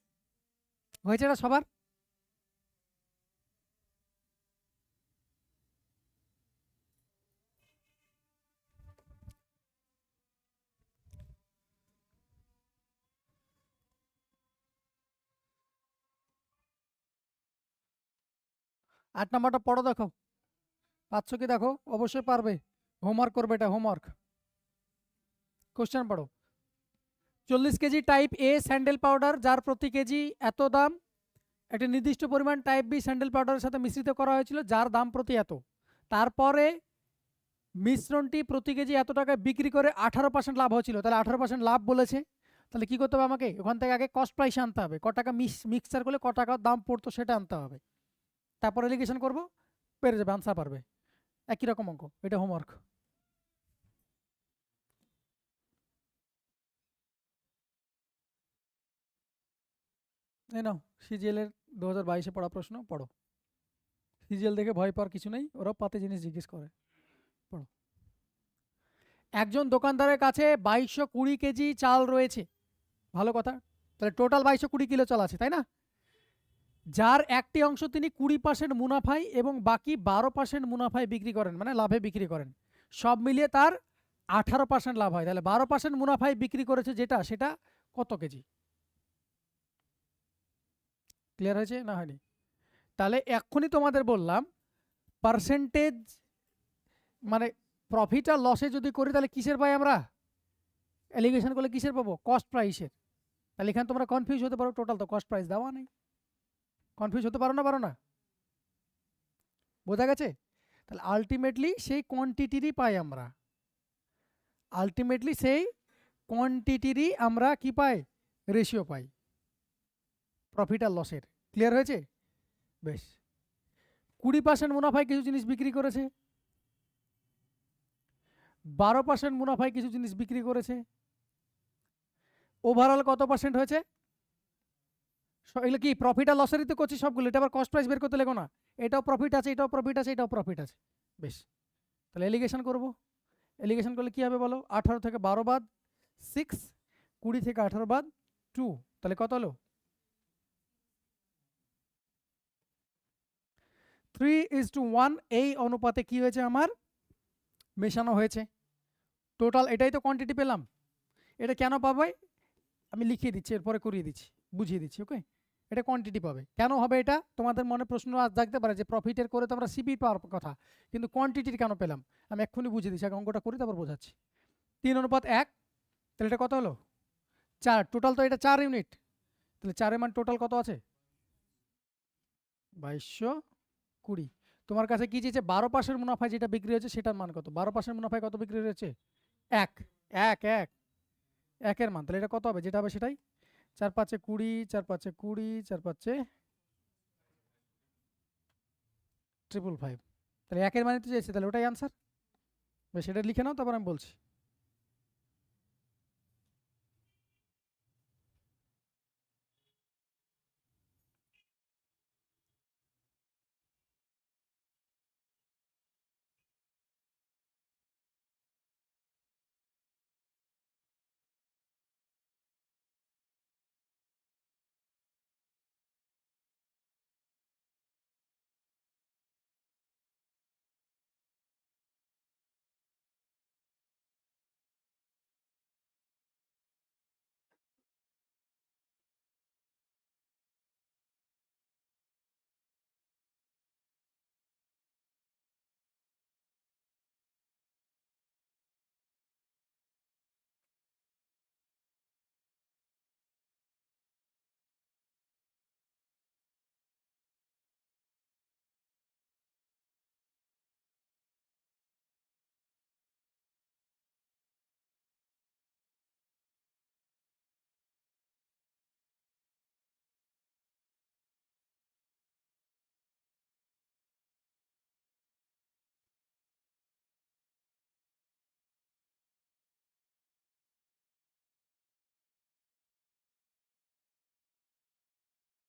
হয়েছে না সবার? আট নাম্বারটা পড়ো, দেখো পাচ্ছ কি দেখো, অবশ্যই পারবে। হোমওয়ার্ক করবে, এটা হোমওয়ার্ক। কোশ্চেন পড়ো। 40 কেজি টাইপ এ স্যান্ডেল পাউডার যার প্রতি কেজি এত দাম একটা নির্দিষ্ট পরিমাণ টাইপ বি স্যান্ডেল পাউডারের সাথে মিশ্রিত করা হয়েছিল যার দাম প্রতি এত। তারপরে মিশ্রণটি প্রতি কেজি এত টাকায় বিক্রি করে 18% লাভ হয়েছিল, তাহলে 18% লাভ বলেছে। তাহলে কি করতে হবে আমাকে? ওখান থেকে আগে কস্ট প্রাইস আনতে হবে, ক টাকা মিক্সচার করলে ক টাকা দাম পড়তো সেটা আনতে হবে। তারপর এলিগেশন করবো, পেরে যাবে, আনসার পারবে। একই রকম অঙ্ক, এটা হোমওয়ার্ক। এই নাও সিজিএল এর 2022-এ পড়া প্রশ্ন পড়ো। সিজিএল দেখে ভয় পাওয়ার কিছু নেই, ওরা পাতে জিনিস জিজ্ঞেস করে। পড়ো। একজন দোকানদারের কাছে 2220 কেজি চাল রয়েছে, ভালো কথা। তাহলে টোটাল 2220 কিলো চাল আছে, তাই না? যার একটি অংশ তিনি 20% মুনাফায় এবং বাকি 12% মুনাফায় বিক্রি করেন, মানে লাভে বিক্রি করেন। সব মিলিয়ে তার 18% লাভ হয়। তাহলে 12% মুনাফায় বিক্রি করেছে যেটা, সেটা কত কেজি? ক্লিয়ার হয়েছে না হয়নি? তাহলে এক্ষুনি তোমাদের বললাম পার্সেন্টেজ মানে প্রফিট আর লসে যদি করি তাহলে কিসের পাই আমরা? এলিগেশন করলে কিসের পাবো? কস্ট প্রাইসের। তাহলে এখানে তোমরা কনফিউজ হতে পারো, টোটাল তো কস্ট প্রাইস দেওয়া নেই। কনফিউজ হতে পারো না, পারো না? বোঝা গেছে? তাহলে আলটিমেটলি সেই কোয়ান্টিটিরই পাই আমরা, আলটিমেটলি সেই কোয়ান্টিটিরই আমরা কি পাই? রেশিও পাই প্রফিট আর লসের। ক্লিয়ার হয়েছে? বেশ। 20% মুনাফায় কিছু জিনিস বিক্রি করেছে, 12% মুনাফায় কিছু জিনিস বিক্রি করেছে, ওভারঅল কত পার্সেন্ট হয়েছে? এগুলো কি প্রফিট আর লসেরই তো করছি সবগুলো, এটা আবার কস্ট প্রাইস বের করতে লেগো না। এটাও প্রফিট আছে, এটাও প্রফিট আছে, এটাও প্রফিট আছে। বেশ, তাহলে এলিগেশন করবো। এলিগেশন করলে কি হবে বলো? 18 থেকে 12 বাদ 6, 20 থেকে 18 বাদ 2, তাহলে কত হলো? 3:1 এই অনুপাতে কি হয়েছে আমার? মেশানো হয়েছে। টোটাল এটাই তো কোয়ান্টিটি পেলাম। এটা কেন পাবে আমি লিখিয়ে দিচ্ছি, এরপরে করিয়ে দিচ্ছি, বুঝিয়ে দিচ্ছি। ওকে, এটা কোয়ান্টিটি পাবে। কেন হবে এটা? তোমাদের মনে প্রশ্ন আজ জাগতে পারে যে প্রফিটের করে তো আমরা সিপি পাওয়ার কথা, কিন্তু কোয়ান্টিটির কেন পেলাম আমি এক্ষুনি বুঝিয়ে দিচ্ছি। আগে অঙ্কটা করি তারপর বোঝাচ্ছি। 3:1, তাহলে এটা কত হলো? 4। টোটাল তো এটা 4 ইউনিট, তাহলে 4 এর মান টোটাল কত আছে? 2220। তোমার কাছে কি চেয়েছে? 12% মুনাফায় যেটা বিক্রি হয়েছে সেটার মান কত? 12% মুনাফায় কত বিক্রি হয়েছে? 1। 1 1 1-এর মান, তাহলে এটা কত হবে? যেটা হবে সেটাই। 4×5 = 20, 4×5 = 20, 4×5 = 555। তাহলে 1-এর মানে তো চেয়েছে, তাহলে ওটাই আনসার। বেশ, এটা লিখে নাও, তারপর আমি বলছি।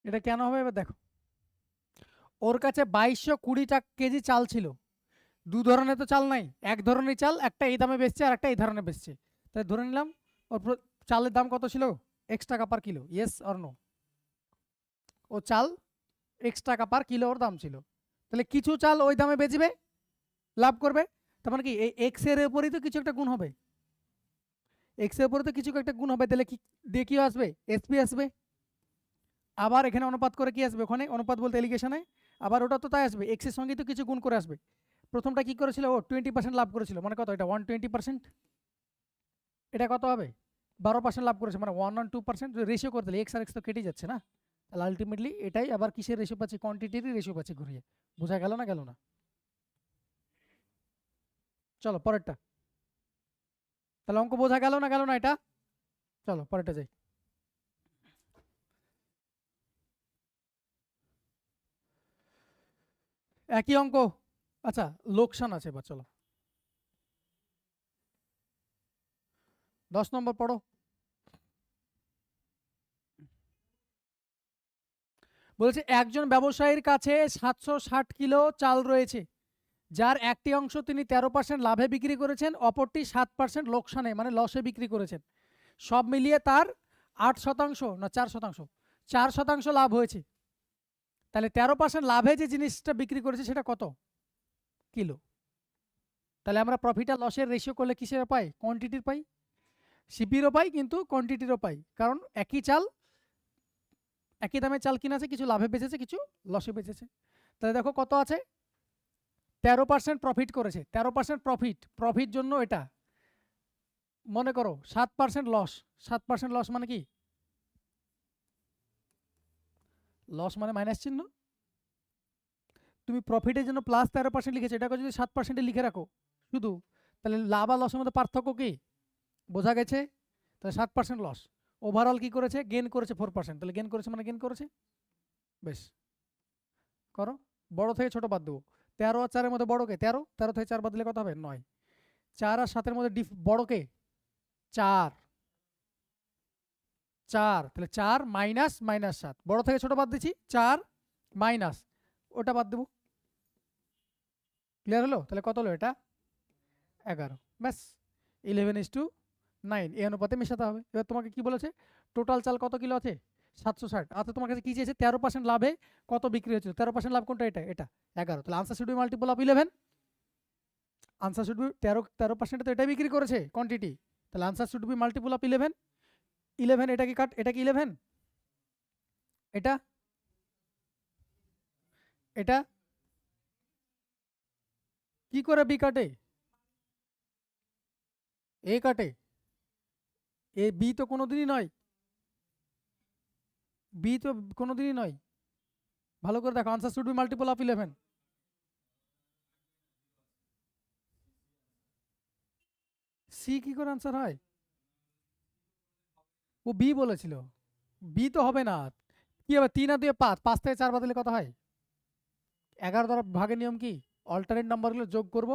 এটা কেন হবে এবার দেখো। ওর কাছে 2220 কেজি চাল ছিল। দু ধরনের তো চাল নাই, এক ধরনের চাল, একটা এই দামে বেচছে আর একটা এই ধরনের বেচছে। তাই ধরে নিলাম ওর চালের দাম কত ছিল? এক্স টাকা per kilo, yes or no? ও চাল এক্স টাকা পার কিলো ওর দাম ছিল, তাহলে কিছু চাল ওই দামে বেচবে, লাভ করবে। তার মানে কি এই এক্স এর উপরই তো কিছু একটা গুণ হবে, এক্স এর উপরে তো কিছু একটা গুণ হবে, তাহলে কি দিয়ে কি আসবে, এসপি আসবে। আবার এখানে অনুপাত করে কি আসবে, ওখানে অনুপাত বলতে এলিগেশনে আবার ওটা তো তাই আসবে, এক্স এর সঙ্গে তো কিছু গুণ করে আসবে। প্রথমটা কি করেছিল, ও 20% লাভ করেছিল, মানে কত, এটা 120%, এটা কত হবে 12% লাভ করেছে, মানে 1 2% রেশিও করে দিলে এক্স আর এক্স তো কেটে যাচ্ছে না, তাহলে আলটিমেটলি এটাই আবার কিসের রেশিও পাচ্ছি, কোয়ান্টিটিরই রেশিও পাচ্ছি ঘুরিয়ে। বোঝা গেল না গেল না? চলো পরেরটা, তাহলে অঙ্ক বোঝা গেল না গেল না এটা? চলো পরেরটা যাই। একই অঙ্ক, আচ্ছা লোকসান আছে এবার, চলো 10 নম্বর পড়ো। বলেছে একজন ব্যবসায়ীর কাছে 760 কিলো চাল রয়েছে, যার একটি অংশ তিনি 13% লাভে বিক্রি করেছেন, অপরটি 7% লোকসানে মানে লসে বিক্রি করেছেন, সব মিলিয়ে তার 8% না 4%, 4% লাভ হয়েছে। তাহলে 13% লাভে যে জিনিসটা বিক্রি করেছে সেটা কত কিলো? তাহলে আমরা প্রফিট আর লসের রেশিও করলে কিসের পাই, কোয়ান্টিটির পাই, সিপিরও পাই কিন্তু কোয়ান্টিটিরও পাই, কারণ একই চাল একই দামে চাল কিনেছে, কিছু লাভে বেচেছে কিছু লসে বেচেছে। তাহলে দেখো কত আছে, 13% প্রফিট করেছে, 13% প্রফিট, প্রফিট জন্য এটা মনে করো 7% লস, 7% লস মানে কি, লস মানে মাইনাস চিহ্ন, তুমি প্রফিটের জন্য +13% লিখেছো, এটাকে যদি 7% লিখে রাখো শুধু, তাহলে লাভ আর লসের মধ্যে পার্থক্য কি বোঝা গেছে? তাহলে 7% লস, ওভারঅল কি করেছে, গেন করেছে 4%, তাহলে গেন করেছে মানে গেন করেছে। বেশ করো, বড় থেকে ছোট বাদ দেবো, 13 আর 4-এর মধ্যে বড় কে, 13, 13 থেকে 4 বাদ দিলে কত হবে 9, 4 আর 7-এর মধ্যে বড় কে 4, 4, তাহলে 4 মাইনাস মাইনাস 7, বড় থেকে ছোট বাদ দিচ্ছি, 4 মাইনাস ওটা বাদ দেবো, ক্লিয়ার হলো? তাহলে কত হলো এটা 11, ব্যাস 11:9 এই অনুপাতে মেশাতে হবে। এবার তোমাকে কি বলেছে, টোটাল চাল কত কিলো আছে 760, আচ্ছা তোমার কাছে কি চেয়েছে 13% লাভে কত বিক্রি হয়েছিল, 13% লাভ কোনটা, এটা এটা 11, তাহলে answer should be multiple of 11, answer should B 13% তো এটাই বিক্রি করেছে কোয়ান্টিটি, তাহলে answer should be multiple of 11, 11 এটা কি কাট, এটা কি 11, এটা এটা কি করে বি কাটে, এ কাটে, এ বি তো কোনোদিনই নয়, বি তো কোনোদিনই নয়, ভালো করে দেখো, answer should be multiple of 11, C কি করে আনসার হয়, ও বি বলেছিল, বি তো হবে না, কি হবে 3 আর 2 5, 5 থেকে 4 বাদলে কত হয় 11 দ্বারা ভাগের নিয়ম কি, অল্টারনেট নাম্বারগুলো যোগ করব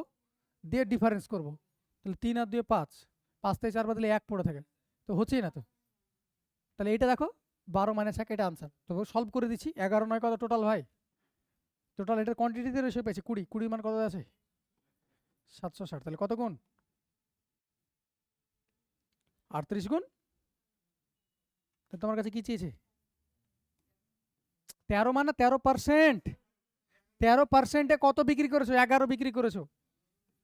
দিয়ে ডিফারেন্স করব, তাহলে 3 আর 2 5, 5 থেকে 4 বাদলে 1 পড়ে থাকে, তো হচ্ছেই না তো। তাহলে এটা দেখো 12 মাইনাস 1, এটা আনসার, তো সলভ করে দিচ্ছি, 11 9 কত টোটাল হয়, টোটাল এটার কোয়ান্টিটিতে রেশিও পেয়েছি 20, 20 মান কত আছে 760, তাহলে কত গুণ 38 গুণ, তোমার কাছে কি চেয়েছে 13 মানে 13%, 13%-এ কত বিক্রি করেছো 11 বিক্রি করেছো,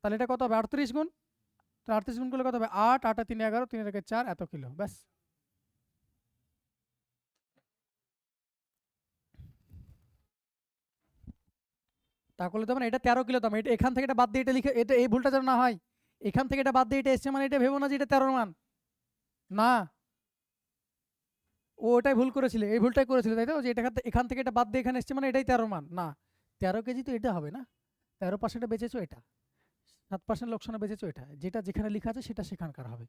তাহলে এটা কত হবে 38 গুণ, তো 38 গুণ করলে কত হবে 8, 8 আর 3 11, 3 থেকে 4 এত কিলো, ব্যাস। তা করলে তো মানে এটা 13 কিলো দাম, এটা এখান থেকে এটা বাদ দিয়ে এটা লিখে, এটা এই ভুলটা যেন না হয়, এখান থেকে এটা বাদ দিয়ে এটা এসছে মানে এটা ভেবো না যে এটা 13 মান, না ও ওটাই ভুল করেছিল, এই ভুলটাই করেছিল তাই তো, যে এটা এখান থেকে এটা বাদ দিয়ে এখানে এসছে মানে এটাই 13 মান, না 13 কেজি তো এটা হবে না, 13% বেচেছো এটা, 7% লোকসানে বেচেছো এটা, যেটা যেখানে লেখা আছে সেটা সেখানকার হবে,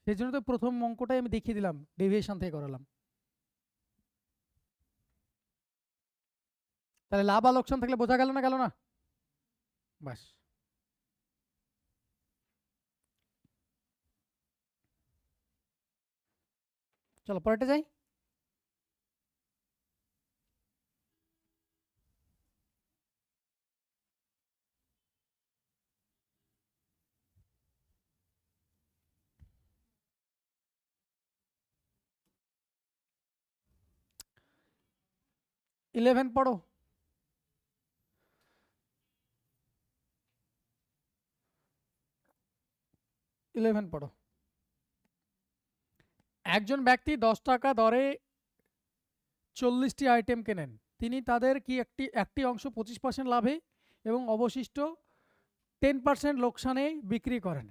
সেই জন্য তো প্রথম অঙ্কটাই আমি দেখিয়ে দিলাম, ডেভিয়েশন থেকে করালাম। তাহলে লাভ আর লোকসান থাকলে বোঝা গেল না গেল না, বাস। চলো পরেরটা যাই। 11 পড়ো। পড়ো। একজন ব্যক্তি 10 টাকা দরে 40টি আইটেম কেনেন। তিনি তাদের কি একটি অংশ 25% লাভে এবং অবশিষ্ট 10% লোকসানে বিক্রি করেন।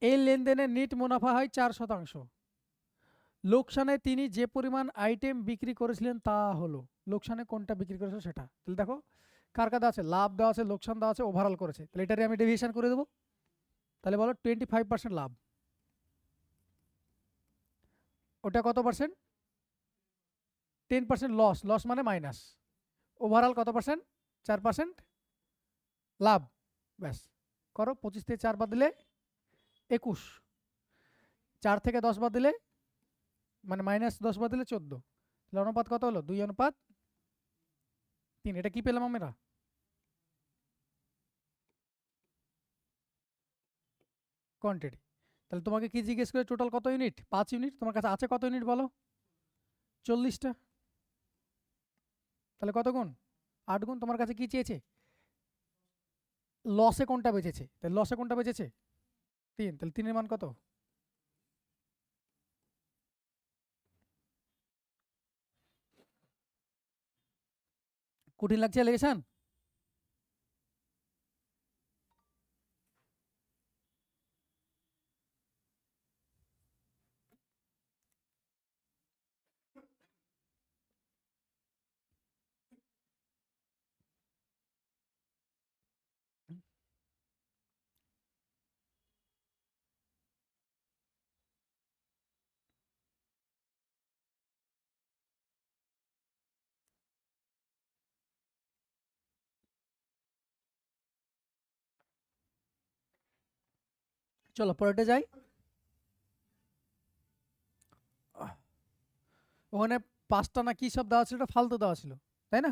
এই লেনদেনের নিট মুনাফা হয় 4%। লোকসানে তিনি যে পরিমাণ আইটেম বিক্রি করেছিলেন তা হলো, লোকসানে কোনটা বিক্রি করেছিল সেটা। তাহলে দেখো কার কাদা আছে, লাভ দেওয়া আছে, লোকসান দেওয়া আছে, ওভারঅল করেছে। তাহলে এটারে আমি ডেভিয়েশন করে দেবো। তাহলে বলো 25% লাভ, ওটা কত পার্সেন্ট? 10% লস, লস মানে মাইনাস। ওভারঅল কত পার্সেন্ট? 4% লাভ। ব্যাস করো, 25 থেকে 4 বাদ দিলে 21, 4 থেকে 10 বাদ দিলে মানে -10 বাদ দিলে 14। তাহলে অনুপাত কত হলো? 2:3। এটা কি পেলাম আমরা? কোয়ান্টিটি। তাহলে তোমাকে কি জিজ্ঞেস করে? টোটাল কত ইউনিট? 5 ইউনিট। তোমার কাছে আছে কত ইউনিট বলো? 40টা। তাহলে কত গুণ? 8 গুণ। তোমার কাছে কি চেয়েছে? লসে কোনটা বেঁচেছে? তাহলে লসে কোনটা বেঁচেছে? 3। তাহলে 3 এর মান কত? কঠিন লাগছে এলিগেশন? চলো পরেরটা যাই। ওখানে 5টা না কি সব দেওয়া ছিল, এটা ফালতু দেওয়া ছিল, তাই না?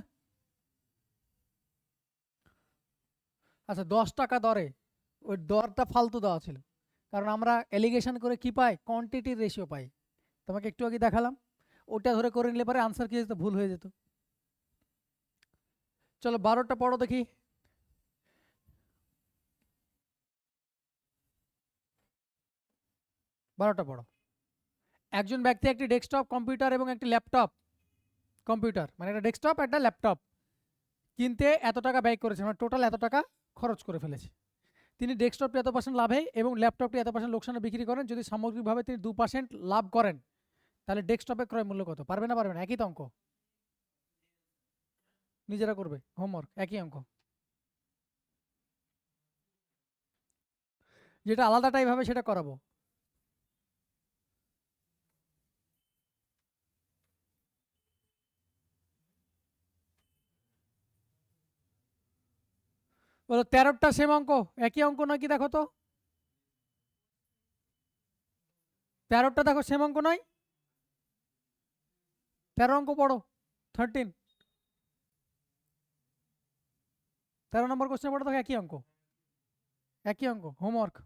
আচ্ছা 10 টাকা দরে, ওই দরটা ফালতু দেওয়া ছিল, কারণ আমরা এলিগেশন করে কি পাই? কোয়ান্টিটির রেশিও পাই। তোমাকে একটু আগে দেখালাম, ওটা ধরে করে নিলে পরে আনসার কি যেত? ভুল হয়ে যেত। চলো 12টা পড়ো দেখি। 12টা পড়ো। একজন ব্যক্তি একটি ডেস্কটপ কম্পিউটার এবং একটি ল্যাপটপ কম্পিউটার, মানে একটা ডেস্কটপ একটা ল্যাপটপ কিনতে এত টাকা ব্যয় করেছে, মানে টোটাল এত টাকা খরচ করে ফেলেছে। তিনি ডেস্কটপটি এত % লাভে এবং ল্যাপটপটি এত % লোকসানে বিক্রি করেন। যদি সামগ্রিকভাবে তিনি 2% লাভ করেন, তাহলে ডেস্কটপের ক্রয় মূল্য কত? পারবে না? পারবে না? একই তো অঙ্ক, নিজেরা করবে হোমওয়ার্ক, একই অঙ্ক। যেটা আলাদা টাইপ হবে সেটা করাবো। বলো 13টা সেম অঙ্ক, একই অঙ্ক নয় কি? দেখো তো 13টা দেখো সেম অঙ্ক নয়? 13 অঙ্ক পড়ো। 13, 13 নম্বর কোশ্চেন পড়ো, দেখো একই অঙ্ক, একই অঙ্ক হোমওয়ার্ক।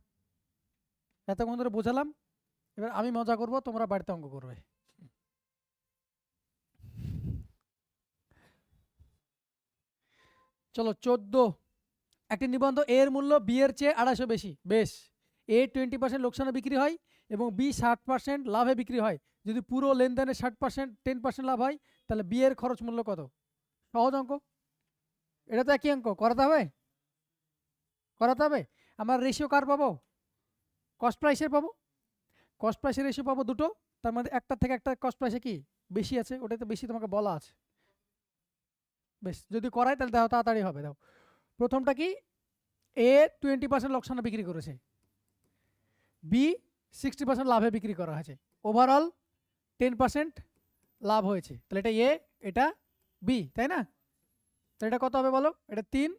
এতক্ষণ ধরে বোঝালাম, এবার আমি মজা করব, তোমরা বাড়িতে অঙ্ক করবে। চলো 14। একটি নিবন্ধ এর মূল্য বি এর চেয়ে 250 বেশি। বেশ, এ 20% লোকসানে বিক্রি হয় এবং বি 60% লাভে বিক্রি হয়। যদি পুরো লেনদেনে 60% 10% লাভ হয়, তাহলে বি এর খরচ মূল্য কত? সহজ অঙ্ক, এটা তো একই অঙ্ক, করাতে হবে, করাতে হবে। আমরা রেশিও কার পাবো? কস্ট প্রাইসের পাবো। কস্ট প্রাইসের রেশিও পাবো দুটো, তার মধ্যে একটা থেকে একটা কস্ট প্রাইসে কি বেশি আছে, ওটাতে বেশি তোমাকে বলা আছে। বেশ, যদি করাই তাহলে দেখো তাড়াতাড়ি হবে। দাও প্রথমটা কি? এ 20% লোকসানে বিক্রি করেছে, বি 60% লাভে বিক্রি করা হয়েছে, ওভারঅল 10% লাভ হয়েছে। তাহলে এটা এ, এটা বি, তাই না? তাহলে এটা কত হবে বলো? এটা 3,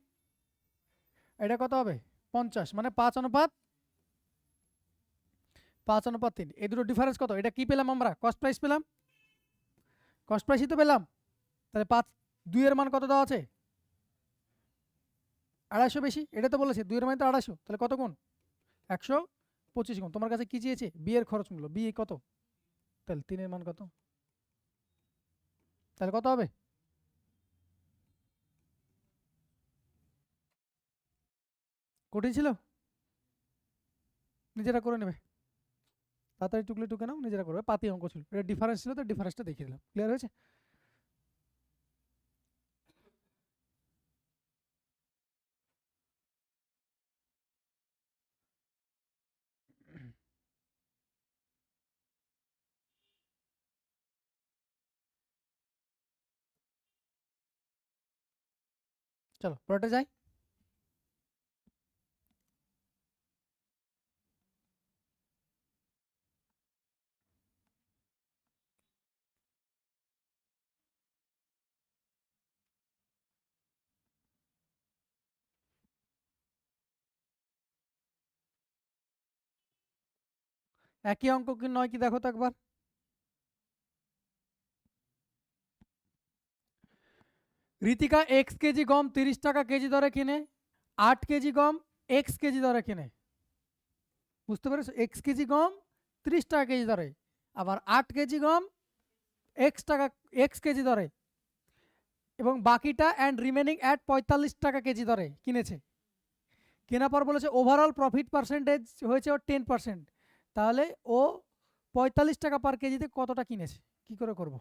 এটা কত হবে? 50, মানে 5:3। এই দুটো ডিফারেন্স কত? এটা কি পেলাম আমরা? কস্ট প্রাইস পেলাম, কস্ট প্রাইসই তো পেলাম। তাহলে 2 এর মান কত দেওয়া আছে? 250 বেশি, এটা তো বলেছে 2 এর মান তো 250, তাহলে কত গুণ? 125 গুণ। তোমার কাছে কি চেয়েছে? বি এর খরচ মূল্য, বি কত? তাহলে 3 এর মান কত? তাহলে কত হবে? কঠিন ছিল? নিজেরা করে নেবে, তাড়াতাড়ি টুকলে টুকে নাও, নিজেরা করবে। পাতি অঙ্ক ছিল, এটা ডিফারেন্স ছিল, তো ডিফারেন্সটা দেখিয়ে দিলাম। ক্লিয়ার হয়েছে? চলো পরেরটা যাই। একই অঙ্ক কি নয় কি দেখো তো একবার। ঋতিকা এক্স কেজি গম 30 টাকা কেজি দরে কিনে 8 কেজি গম এক্স কেজি দরে কিনে। বুঝতে পেরেছো? এক্স কেজি গম 30 টাকা কেজি দরে, আবার 8 কেজি গম এক্স কেজি দরে, এবং বাকিটা অ্যান্ড রিমেনিং অ্যাট 45 টাকা কেজি দরে কিনেছে। কেনার পর বলেছে ওভারঅল প্রফিট পার্সেন্টেজ হয়েছে ওর 10%, তাহলে ও 45 টাকা পার কেজিতে কতটা কিনেছে, কি করে করব?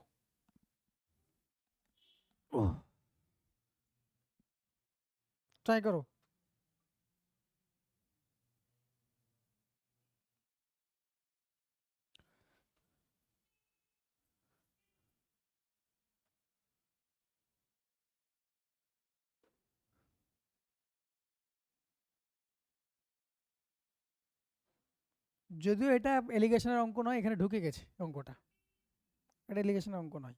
ট্রাই করো। যদিও এটা এলিগেশনের অঙ্ক নয়, এখানে ঢুকে গেছে অঙ্কটা, এটা এলিগেশনের অঙ্ক নয়।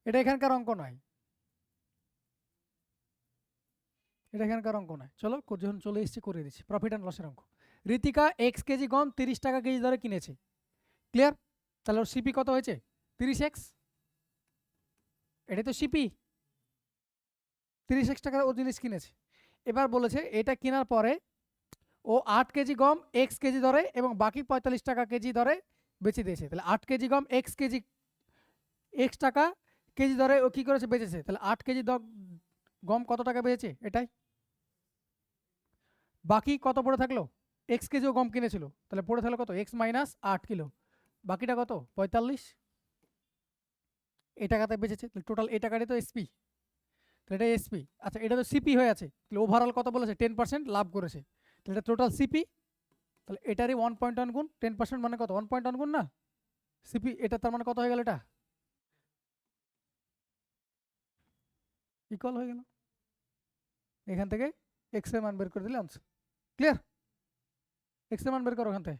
এটা এখানকার অঙ্ক নয়, এটা এখানকার অঙ্ক নয়। চলো যখন চলে এসেছি করে দিচ্ছি, প্রফিট অ্যান্ড লসের অঙ্ক। ঋতিকা এক্স কেজি গম 30 টাকা কেজি দরে কিনেছে। ক্লিয়ার? তাহলে ওর সিপি কত হয়েছে? 30x। এটা তো সিপি, 30x টাকা ও জিনিস কিনেছে। এবার বলেছে এটা কেনার পরে ও 8 কেজি গম এক্স কেজি দরে এবং বাকি 45 টাকা কেজি দরে বেচে দিয়েছে। তাহলে 8 কেজি গম এক্স টাকা কেজি দরে ও কি করেছে? বেচেছে। তাহলে 8 কেজি গম কত টাকা বেচেছে এটাই। বাকি কত পড়ে থাকলো? এক্স কেজিও গম কিনেছিল, তাহলে পড়ে থাকলো কত? এক্স মাইনাস 8 কিলো, বাকিটা কত? 45। এই টাকাতে বেচেছে, তাহলে টোটাল এই টাকাটাই তো এসপি, তাহলে এটা এসপি। আচ্ছা এটা তো সিপি হয়ে আছে, তাহলে ওভারঅল কত বলেছে? 10% লাভ করেছে, তাহলে এটা টোটাল সিপি। তাহলে এটারই 1.1 গুণ 10% মানে কত? 1.1 গুণ না সিপি, এটা তার মানে কত হয়ে গেল? এটা ইকুয়াল হয়ে গেল। এখান থেকে এক্স এর মান বের করে দিলে আনসার। ক্লিয়ার? এক্স এর মান বের করো ওখান থেকে,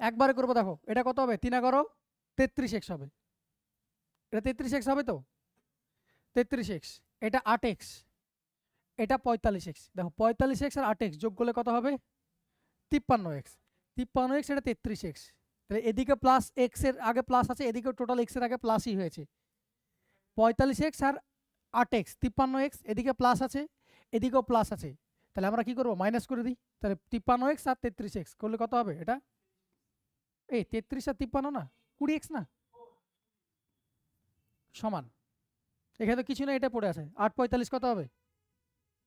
একবারে করবো। দেখো এটা কত হবে? 3 × 33x হবে। এটা 33x হবে তো, 33x। এটা 8x, এটা 45x। দেখো 45x আর 8x যোগ করলে কত হবে? 53x। 53x, এটা 33x। তাহলে এদিকে প্লাস এক্স এর আগে প্লাস আছে, এদিকে টোটাল এক্স এর আগে প্লাসই হয়েছে। 45x আর 8x, 53x, এদিকে প্লাস আছে এদিকেও প্লাস আছে, তাহলে আমরা কি করবো? মাইনাস করে দিই। তাহলে 53x আর 33x করলে কত হবে? এটা এই 33 আর 53 না 20x না, সমান। এখানে তো কিছু না, এটা পড়ে আছে। 8 × 45 কত হবে?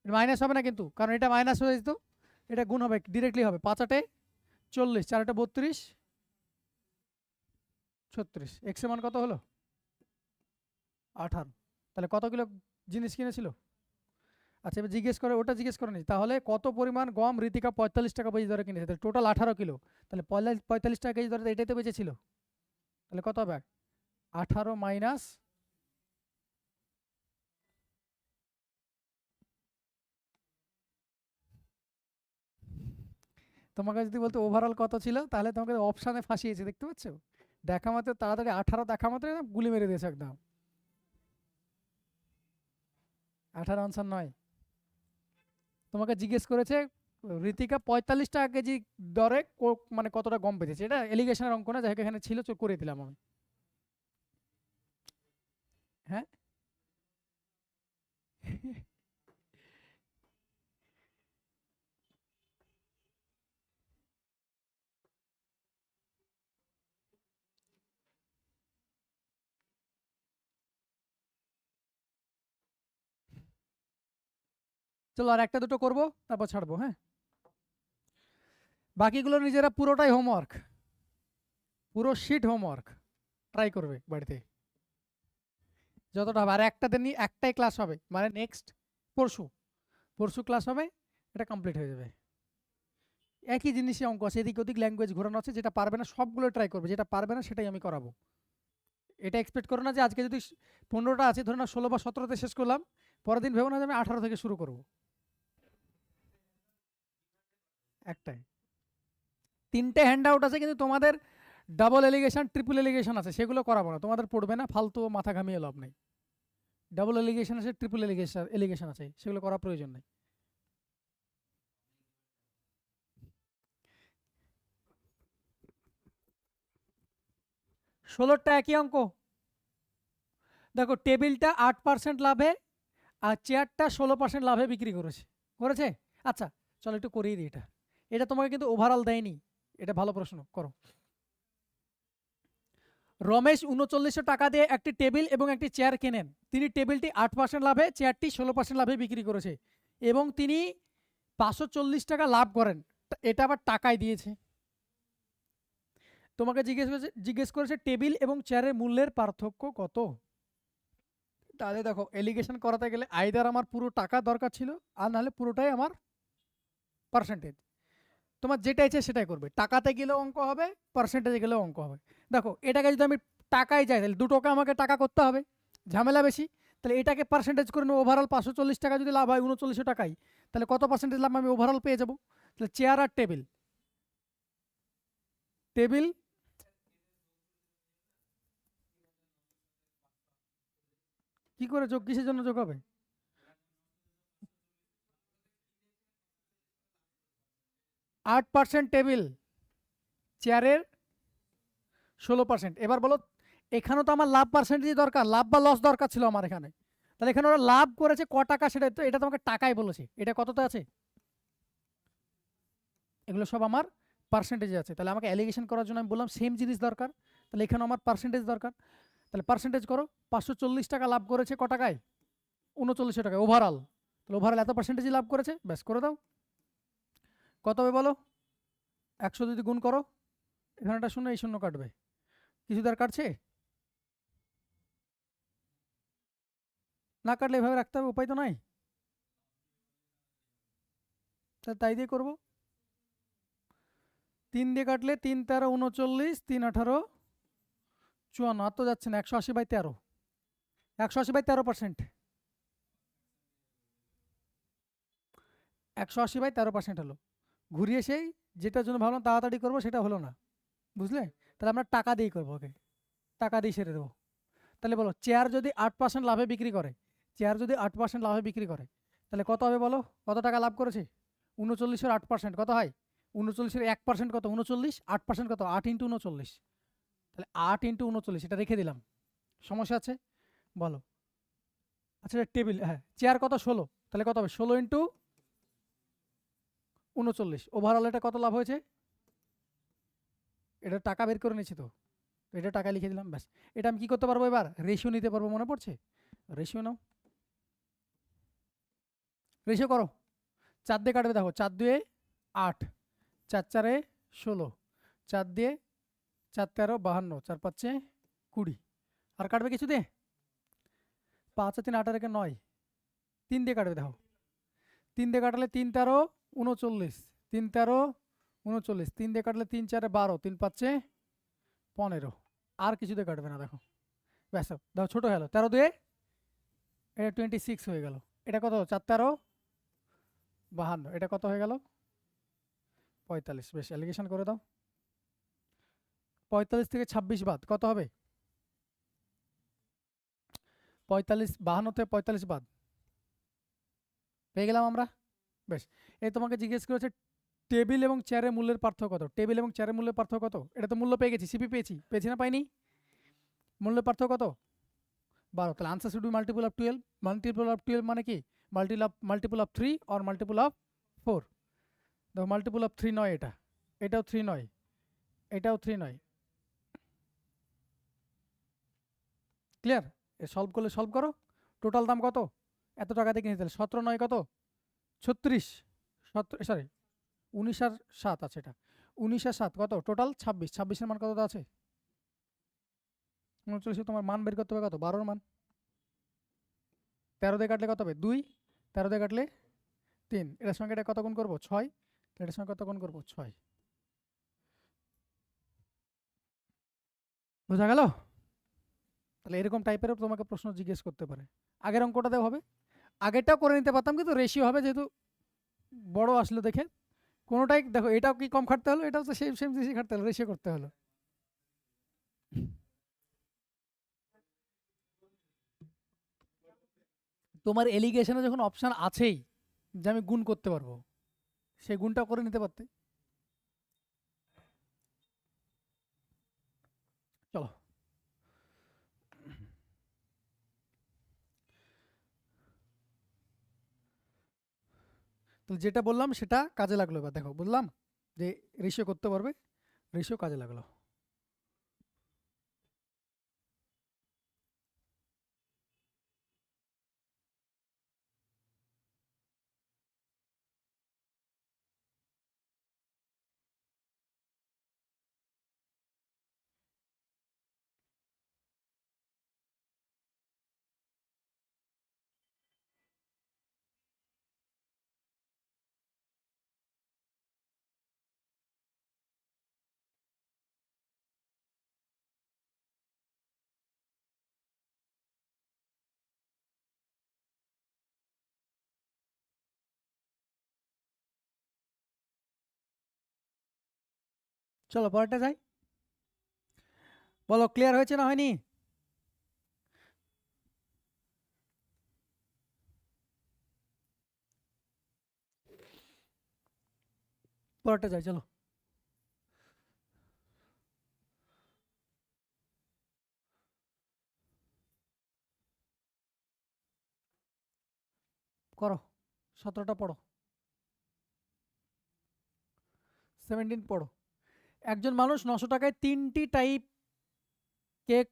মাইনাস হবে না কিন্তু, কারণ এটা মাইনাস হয়ে যেত, এটা গুণ হবে, ডিরেক্টলি হবে। 5 × 8 = 40, 4 × 8 = 32, 36। এক্স এর মান কত হলো? 18। তাহলে কত কিলো জিনিস কিনেছিল? আচ্ছা এবার জিজ্ঞেস করে, ওটা জিজ্ঞেস করেনি, তাহলে কত পরিমাণ গম ঋতিকা 45 টাকা কেজি দরে কিনেছে? তাহলে টোটাল 18 কিলো, তাহলে 45 টাকা কেজি দরে এটাই তো বেঁচেছিল। তাহলে কত হবে? 18 মাইনাস তোমাকে যদি বলতো ওভারঅল কত ছিল, তাহলে তোমাকে অপশানে ফাঁসিয়েছে, দেখতে পাচ্ছ? দেখা মাত্র তাড়াতাড়ি 18 দেখা মাত্র একদম গুলি মেরে দিয়েছে একদম। 18 আনসার নয়। তোমাকে জিজ্ঞেস করেছে ঋতিকা 45 টাকা কেজি দরে মানে কতটা গম পেয়েছে, এটা এলিগেশনের অঙ্ক না, যাই হোক এখানে ছিল করে দিলাম আমি। হ্যাঁ চলো আর একটা দুটো করবো, তারপর ছাড়বো। হ্যাঁ, বাকিগুলো নিজেরা পুরোটাই হোমওয়ার্ক, পুরো শিট হোমওয়ার্ক ট্রাই করবে বাড়িতে যতটা হবে। আর একটা দিনই একটাই ক্লাস হবে, মানে নেক্সট পরশু, পরশু ক্লাস হবে, এটা কমপ্লিট হয়ে যাবে। একই জিনিসই অঙ্ক আছে, এদিক ওদিক ল্যাঙ্গুয়েজ ঘোরানো আছে, যেটা পারবে না সবগুলো ট্রাই করবে, যেটা পারবে না সেটাই আমি করাবো। এটা এক্সপেক্ট করো না যে আজকে যদি 15টা আছে, ধরো না 16 বা 17তে শেষ করলাম, পরের দিন ভেবো না যে আমি 18 থেকে শুরু করব। একটাই, 3টে হ্যান্ড আউট আছে, কিন্তু তোমাদের ডাবল এলিগেশন ট্রিপল এলিগেশন আছে, সেগুলো করাবো না, তোমাদের পড়বে না, ফালতু মাথা ঘামিয়ে লাভ নেই। ডাবল এলিগেশন আছে, ট্রিপল এলিগেশন আছে, সেগুলো করার প্রয়োজন নেই। 16টা একই অঙ্ক। দেখো টেবিলটা 8% লাভে আর চেয়ারটা 16% লাভে বিক্রি করেছে, করেছে? আচ্ছা চলো একটু করিয়ে দিই এটা। এটা তোমাকে কিন্তু ওভারঅল দেয়নি, এটা ভালো প্রশ্ন করো। রমেশ 3900 টাকা দিয়ে একটি টেবিল এবং একটি চেয়ার কেনেন। তিনি টেবিলটি 8% লাভে, চেয়ারটি 16% লাভে বিক্রি করেছে এবং তিনি 540 টাকা লাভ করেন। এটা আবার টাকায় দিয়েছে। তোমাকে জিজ্ঞেস করেছে টেবিল এবং চেয়ারের মূল্যের পার্থক্য কত। তাহলে দেখো এলিগেশন করাতে গেলে আইদার আমার পুরো টাকা দরকার ছিল, আর নাহলে পুরোটাই আমার পার্সেন্টেজ। তোমার যেটা ইচ্ছে সেটাই করবে, টাকাতে গেলেও অঙ্ক হবে, পার্সেন্টেজে গেলেও অঙ্ক হবে। দেখো এটাকে যদি আমি টাকায় যাই, তাহলে দুটোকে আমাকে টাকা করতে হবে, ঝামেলা বেশি। তাহলে এটাকে পার্সেন্টেজ করে নেবো, ওভারঅল 540 টাকা যদি লাভ হয় 3900 টাকায়, তাহলে কত পার্সেন্টেজ লাভ আমি ওভারঅল পেয়ে যাবো। তাহলে চেয়ার আর টেবিল, টেবিল কি করে যোগ, কিসের জন্য যোগ হবে? 8% টেবিল, চেয়ারের 16%। এবার বলো, এখানে তো আমার লাভ পার্সেন্টেজ দরকার, লাভ বা লস দরকার ছিল আমার এখানে। তাহলে এখানে ওরা লাভ করেছে ক টাকা, সেটা তো, এটা তোমাকে টাকায় বলেছে, এটা কততে আছে? এগুলো সব আমার পার্সেন্টেজে আছে। তাহলে আমাকে অ্যালিগেশন করার জন্য আমি বললাম সেম জিনিস দরকার, তাহলে এখানে আমার পার্সেন্টেজ দরকার। তাহলে পার্সেন্টেজ করো, 540 টাকা লাভ করেছে ক টাকায়? 3900 টাকায় ওভারঅল। তাহলে ওভারঅল এত পার্সেন্টেজই লাভ করেছে, ব্যাস করে দাও। কত হবে বলো? 100 যদি গুণ করো, এখানেটা শূন্য, এই শূন্য কাটবে, কিছু তার কাটছে না, কাটলে এভাবে রাখতে হবে, উপায় তো নাই। তাই দিয়ে করবো, 3 দিয়ে কাটলে 3 13 39, 3 18 54, আর তো যাচ্ছে না, 180/13, 180/13%, 180/13% হলো। ঘুরিয়ে সেই যেটার জন্য ভাবলাম তাড়াতাড়ি করবো সেটা হলো না, বুঝলে? তাহলে আমরা টাকা দিয়েই করবো, ওকে টাকা দিয়ে সেরে দেবো। তাহলে বলো চেয়ার যদি 8% লাভে বিক্রি করে, চেয়ার যদি 8% লাভে বিক্রি করে, তাহলে কত হবে বলো? কত টাকা লাভ করেছে? 39-এর 8% কত হয়? 39-এর 1% কত? 39, 8% কত? 8 ইন্টু 39। তাহলে 8 ইন্টু 39, এটা রেখে দিলাম, সমস্যা আছে বলো? আচ্ছা টেবিল, হ্যাঁ চেয়ার কত? 16, তাহলে কত হবে? 16 ইন্টু 39, ওভারঅল এটা কত লাভ হয়েছে? এটা টাকা বের করে নিয়েছি তো, এটা টাকা লিখে দিলাম, ব্যাস। এটা আমি কি করতে পারবো এবার? রেশিও নিতে পারবো, মনে পড়ছে? রেশিও নাও, রেশিও করো। 4 দিয়ে কাটবে, দেখো 4 2 8, 4 4 16, 4 দিয়ে 4 13 52, 4 5 20, আর কাটবে কিছু দিয়ে? 5 3 8 রেখে 9, 3 দিয়ে কাটবে, দেখো 3 দিয়ে কাটলে 3 13 39, 3 13 39, 3 দিয়ে কাটলে 3 4 12, 3 5 15, আর কিছু দিয়ে কাটবে না, দেখো ব্যাস। দেখো ছোটো গেল, 13 দিয়ে এটা 26 হয়ে গেল। এটা কত? 4 13 52, এটা কত হয়ে গেল? 45, বেশ অ্যালিগেশন করে দাও। 45 থেকে 26 বাদ কত হবে? 45, 52 থেকে 45 বাদ পেয়ে গেলাম আমরা। বেশ, এই তোমাকে জিজ্ঞেস করেছে টেবিল এবং চেয়ারের মূল্যের পার্থক্য কত। টেবিল এবং চেয়ারের মূল্যের পার্থক্য কত? এটা তো মূল্য পেয়ে গেছি, সিপি পেয়েছি, পেয়েছি না পাইনি? মূল্যের পার্থক্য কত? 12। তাহলে answer should be multiple of 12। Multiple of 12 মানে কি? Multiple of 3 or multiple of 4। দেখো মাল্টিপল অফ 3 নয়, এটা, এটাও 3 নয়, এটাও 3 নয়। ক্লিয়ার? এ সলভ করলে সলভ করো। টোটাল দাম কত? এত টাকা দিয়ে কিনেছে, তাহলে 17 নয় কত? 36। সরি 19 আর 7 আছে, এটা 19 আর 7 কত? টোটাল 26। 26-এর মান কত আছে? 39। তোমার মান বের করতে হবে কত? 12-এর মান। 13 দিয়ে কাটলে কত হবে? 2। 13 দিয়ে কাটলে 3। এটার সঙ্গে এটা কত গুণ করবো? 6। এটার সঙ্গে কত গুণ করবো? 6। বোঝা গেল? তাহলে এরকম টাইপেরও তোমাকে প্রশ্ন জিজ্ঞেস করতে পারে। আগের অঙ্কটাতেও হবে, আগেরটাও করে নিতে পারতাম, কিন্তু রেশিও হবে যেহেতু বড় আসলো দেখে কোনোটাই। দেখো এটাও কি কম খাটতে হলো, এটাও তো সেম সেম বেশি খাটতে হলো, রেশিও করতে হলো। তোমার এলিগেশনে যখন অপশান আছেই যে আমি গুণ করতে পারবো, সেই গুণটা করে নিতে পারতে। চলো, তো যেটা বললাম সেটা কাজে লাগলো। এবার দেখো বললাম যে রেশিও করতে পারবে, রেশিও কাজে লাগলো। চলো পরেরটা যাই। বলো ক্লিয়ার হয়েছে না হয়নি? পরেরটা যাই চলো। করো, 17টা পড়ো, 17 পড়ো। একজন মানুষ 900 টাকায় 3টি টাইপ কেক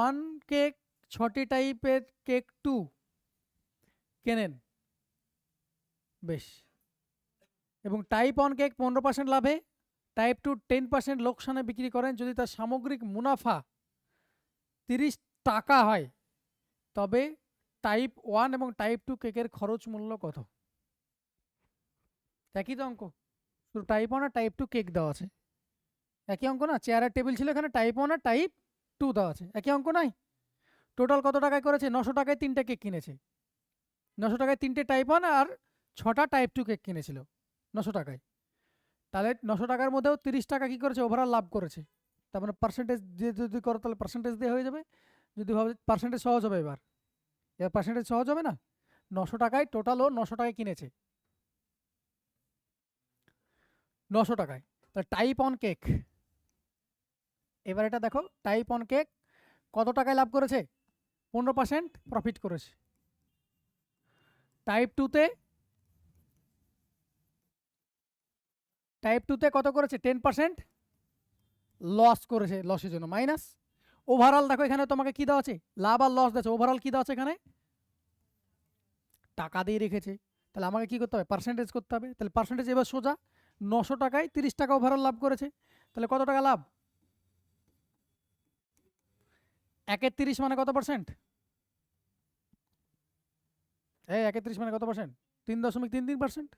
1 কেক, 6টি টাইপের কেক 2 কেনেন। বেশ, এবং টাইপ 1 কেক 15% লাভে, টাইপ 2 10% লোকসানে বিক্রি করেন। যদি তার সামগ্রিক মুনাফা 30 টাকা হয়, তবে টাইপ 1 এবং টাইপ 2 কেকের খরচ মূল্য কত? একই তো অঙ্ক, শুধু টাইপ 1 আর টাইপ 2 কেক দেওয়া আছে। একই অঙ্ক না? চেয়ার আর টেবিল ছিল, এখানে টাইপ 1 আর টাইপ 2 দেওয়া আছে, একই অঙ্ক নাই? টোটাল কত টাকায় করেছে? 900 টাকায় 3টে কেক কিনেছে। 900 টাকায় 3টে টাইপ 1 আর 6টা টাইপ 2 কেক কিনেছিল 900 টাকায়। তাহলে 900 টাকার মধ্যেও 30 টাকা কি করেছে? ওভারঅল লাভ করেছে। তার মানে পার্সেন্টেজ দিয়ে যদি করো তাহলে পার্সেন্টেজ দিয়ে হয়ে যাবে। যদি ভাবে পার্সেন্টেজ সহজ হবে, এবার এবার পার্সেন্টেজ সহজ হবে না? 900 টাকায় টোটাল ও 900 টাকায় কিনেছে, 900 টাকায়। তাহলে টাইপ 1 কেক, এবার এটা দেখো টাইপ 1 কেক কত টাকায় লাভ করেছে? 15% প্রফিট করেছে। টাইপ 2তে, টাইপ 2তে কত করেছে? 10% লস করেছে, লসের জন্য মাইনাস। ওভারঅল দেখো এখানে তোমাকে কি দেওয়া আছে? লাভ আর লস দিয়েছে। ওভারঅল কি দেওয়া আছে এখানে? টাকা দিয়ে রেখেছে। তাহলে আমাকে কি করতে হবে? পার্সেন্টেজ করতে হবে। তাহলে পার্সেন্টেজ এবার সোজা, 900 টাকায় 30 টাকা ওভারঅল লাভ করেছে, তাহলে কত টাকা লাভ? 1/30 মানে কত পার্সেন্ট? এই 1/30 মানে কত পার্সেন্ট? 3.33%,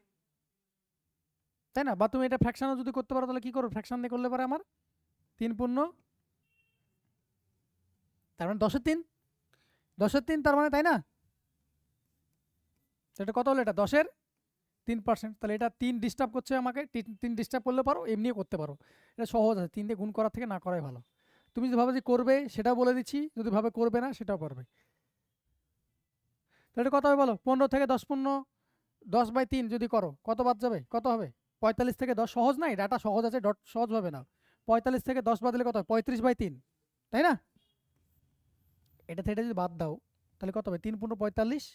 তাই না? বা তুমি এটা ফ্র্যাকশনও যদি করতে পারো তাহলে কি করো? ফ্র্যাকশন দিয়ে করলে পারে আমার 3 পূর্ণ, তার মানে 10-3, 10-3 তার মানে, তাই না? এটা কত হলো? এটা 10-3 3%, তাহলে এটা 3 ডিস্টার্ব করছে আমাকে, 3 ডিস্টার্ব করলে পারো, এমনিও করতে পারো, এটা সহজ আছে, 3 দিয়ে গুণ করার থেকে না করাই ভালো। তুমি যদি ভাবে যে করবে সেটাও বলে দিচ্ছি, যদি ভাবে করবে না সেটাও পারবে। তাহলে এটা কত হবে বলো, 15 থেকে 10 10/3 যদি করো কত বাদ যাবে, কত হবে? 45 থেকে 10, সহজ নাই, ডাটা সহজ আছে, ডট সহজ হবে না। 45 থেকে 10 বাদ দিলে কত হয়? 35/3, তাই না? এটা থেকে যদি বাদ দাও তাহলে কত হবে? 3 × 45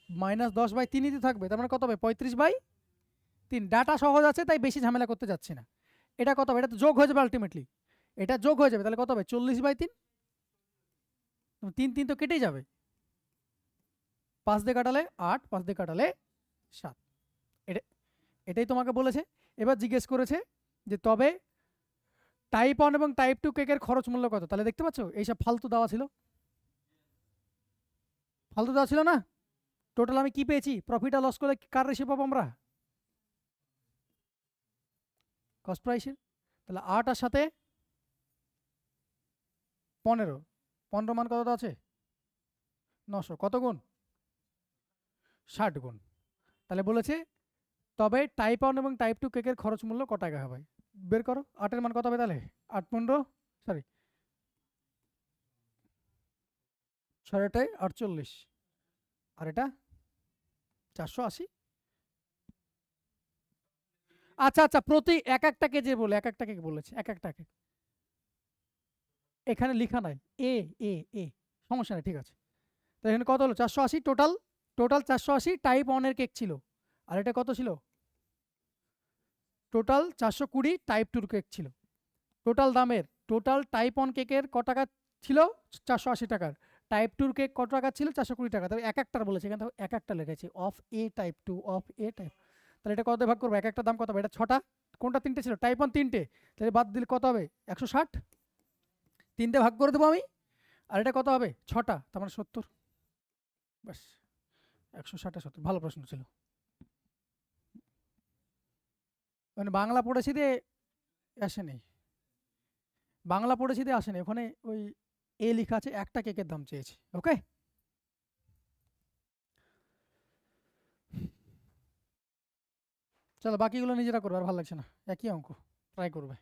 মাইনাস 10/3 ই থাকবে, তার মানে কত হবে? 35/3। ডাটা সহজ আছে তাই বেশি ঝামেলা করতে যাচ্ছি না। এটা কত হবে? এটা তো যোগ হয়ে যাবে আলটিমেটলি, এটা যোগ হয়ে যাবে, তাহলে কত হবে? 40/3। 3 তো কেটেই যাবে, 5 দিয়ে কাটালে 8, 5 দিয়ে কাটালে 7। এটা এটাই তোমাকে বলেছে। এবার জিজ্ঞেস করেছে যে তবে টাইপ 1 এবং টাইপ 2 কেকের খরচ মূল্য কত? তাহলে দেখতে পাচ্ছ এইসব ফালতু দেওয়া ছিল, ফালতু দেওয়া ছিল না। টোটাল আমি কি পেয়েছি? প্রফিট আর লস করলে কার রেশিও পাবো আমরা? কস্ট প্রাইসের। তাহলে 8 আর সাথে 15, 15 মান কত আছে? 900, কত গুণ? 60 গুণ। তাহলে বলেছে তবে টাইপ 1 এবং টাইপ 2 কেকের খরচ মূল্য কত টাকা হবে? বের করো। 8 এর মান কত হবে তাহলে? 8 15, সরি 6 48, আর এটা 480। আচ্ছা আচ্ছা, প্রতি এক একটা কেজি বলে, এক একটা কেক বলেছে, এক একটা কেক এখানে লেখা নাই। এ এ এ সমস্যা নেই, ঠিক আছে। তো এখানে কত হলো? 480 টোটাল, টোটাল 480 টাইপ 1 এর কেক ছিল, আর এটা কত ছিল? টোটাল 420 টাইপ 2 কেক ছিল। টোটাল দামের, টোটাল টাইপ 1 কেকের ক টাকা ছিল? 480 টাকার। টাইপ 2 কেক কত টাকা ছিল? 420 টাকা। তবে এক একটার বলেছে, এখানে এক একটা লেগেছে, of A type 2, of A type. তাহলে এটা কত ভাগ করবো? এক একটা দাম কত হবে? এটা 6টা, কোনটা 3টে ছিল? টাইপ 1 3টে, তাহলে বাদ দিলে কত হবে? 160। 3টে ভাগ করে দেবো আমি, আর এটা কত হবে? 6টা, তার মানে 70। ব্যাস, 160 70। ভালো প্রশ্ন ছিল, মানে বাংলা পড়েছি দিয়ে আসেনি, বাংলা পড়েছি দিয়ে আসেনি, ওখানে ওই এ লেখা আছে, একটা কেকের দাম চেয়েছে। ওকে, চলো বাকিগুলো নিজেরা করবে, আর ভালো লাগছে না, একই অঙ্ক, ট্রাই করবে।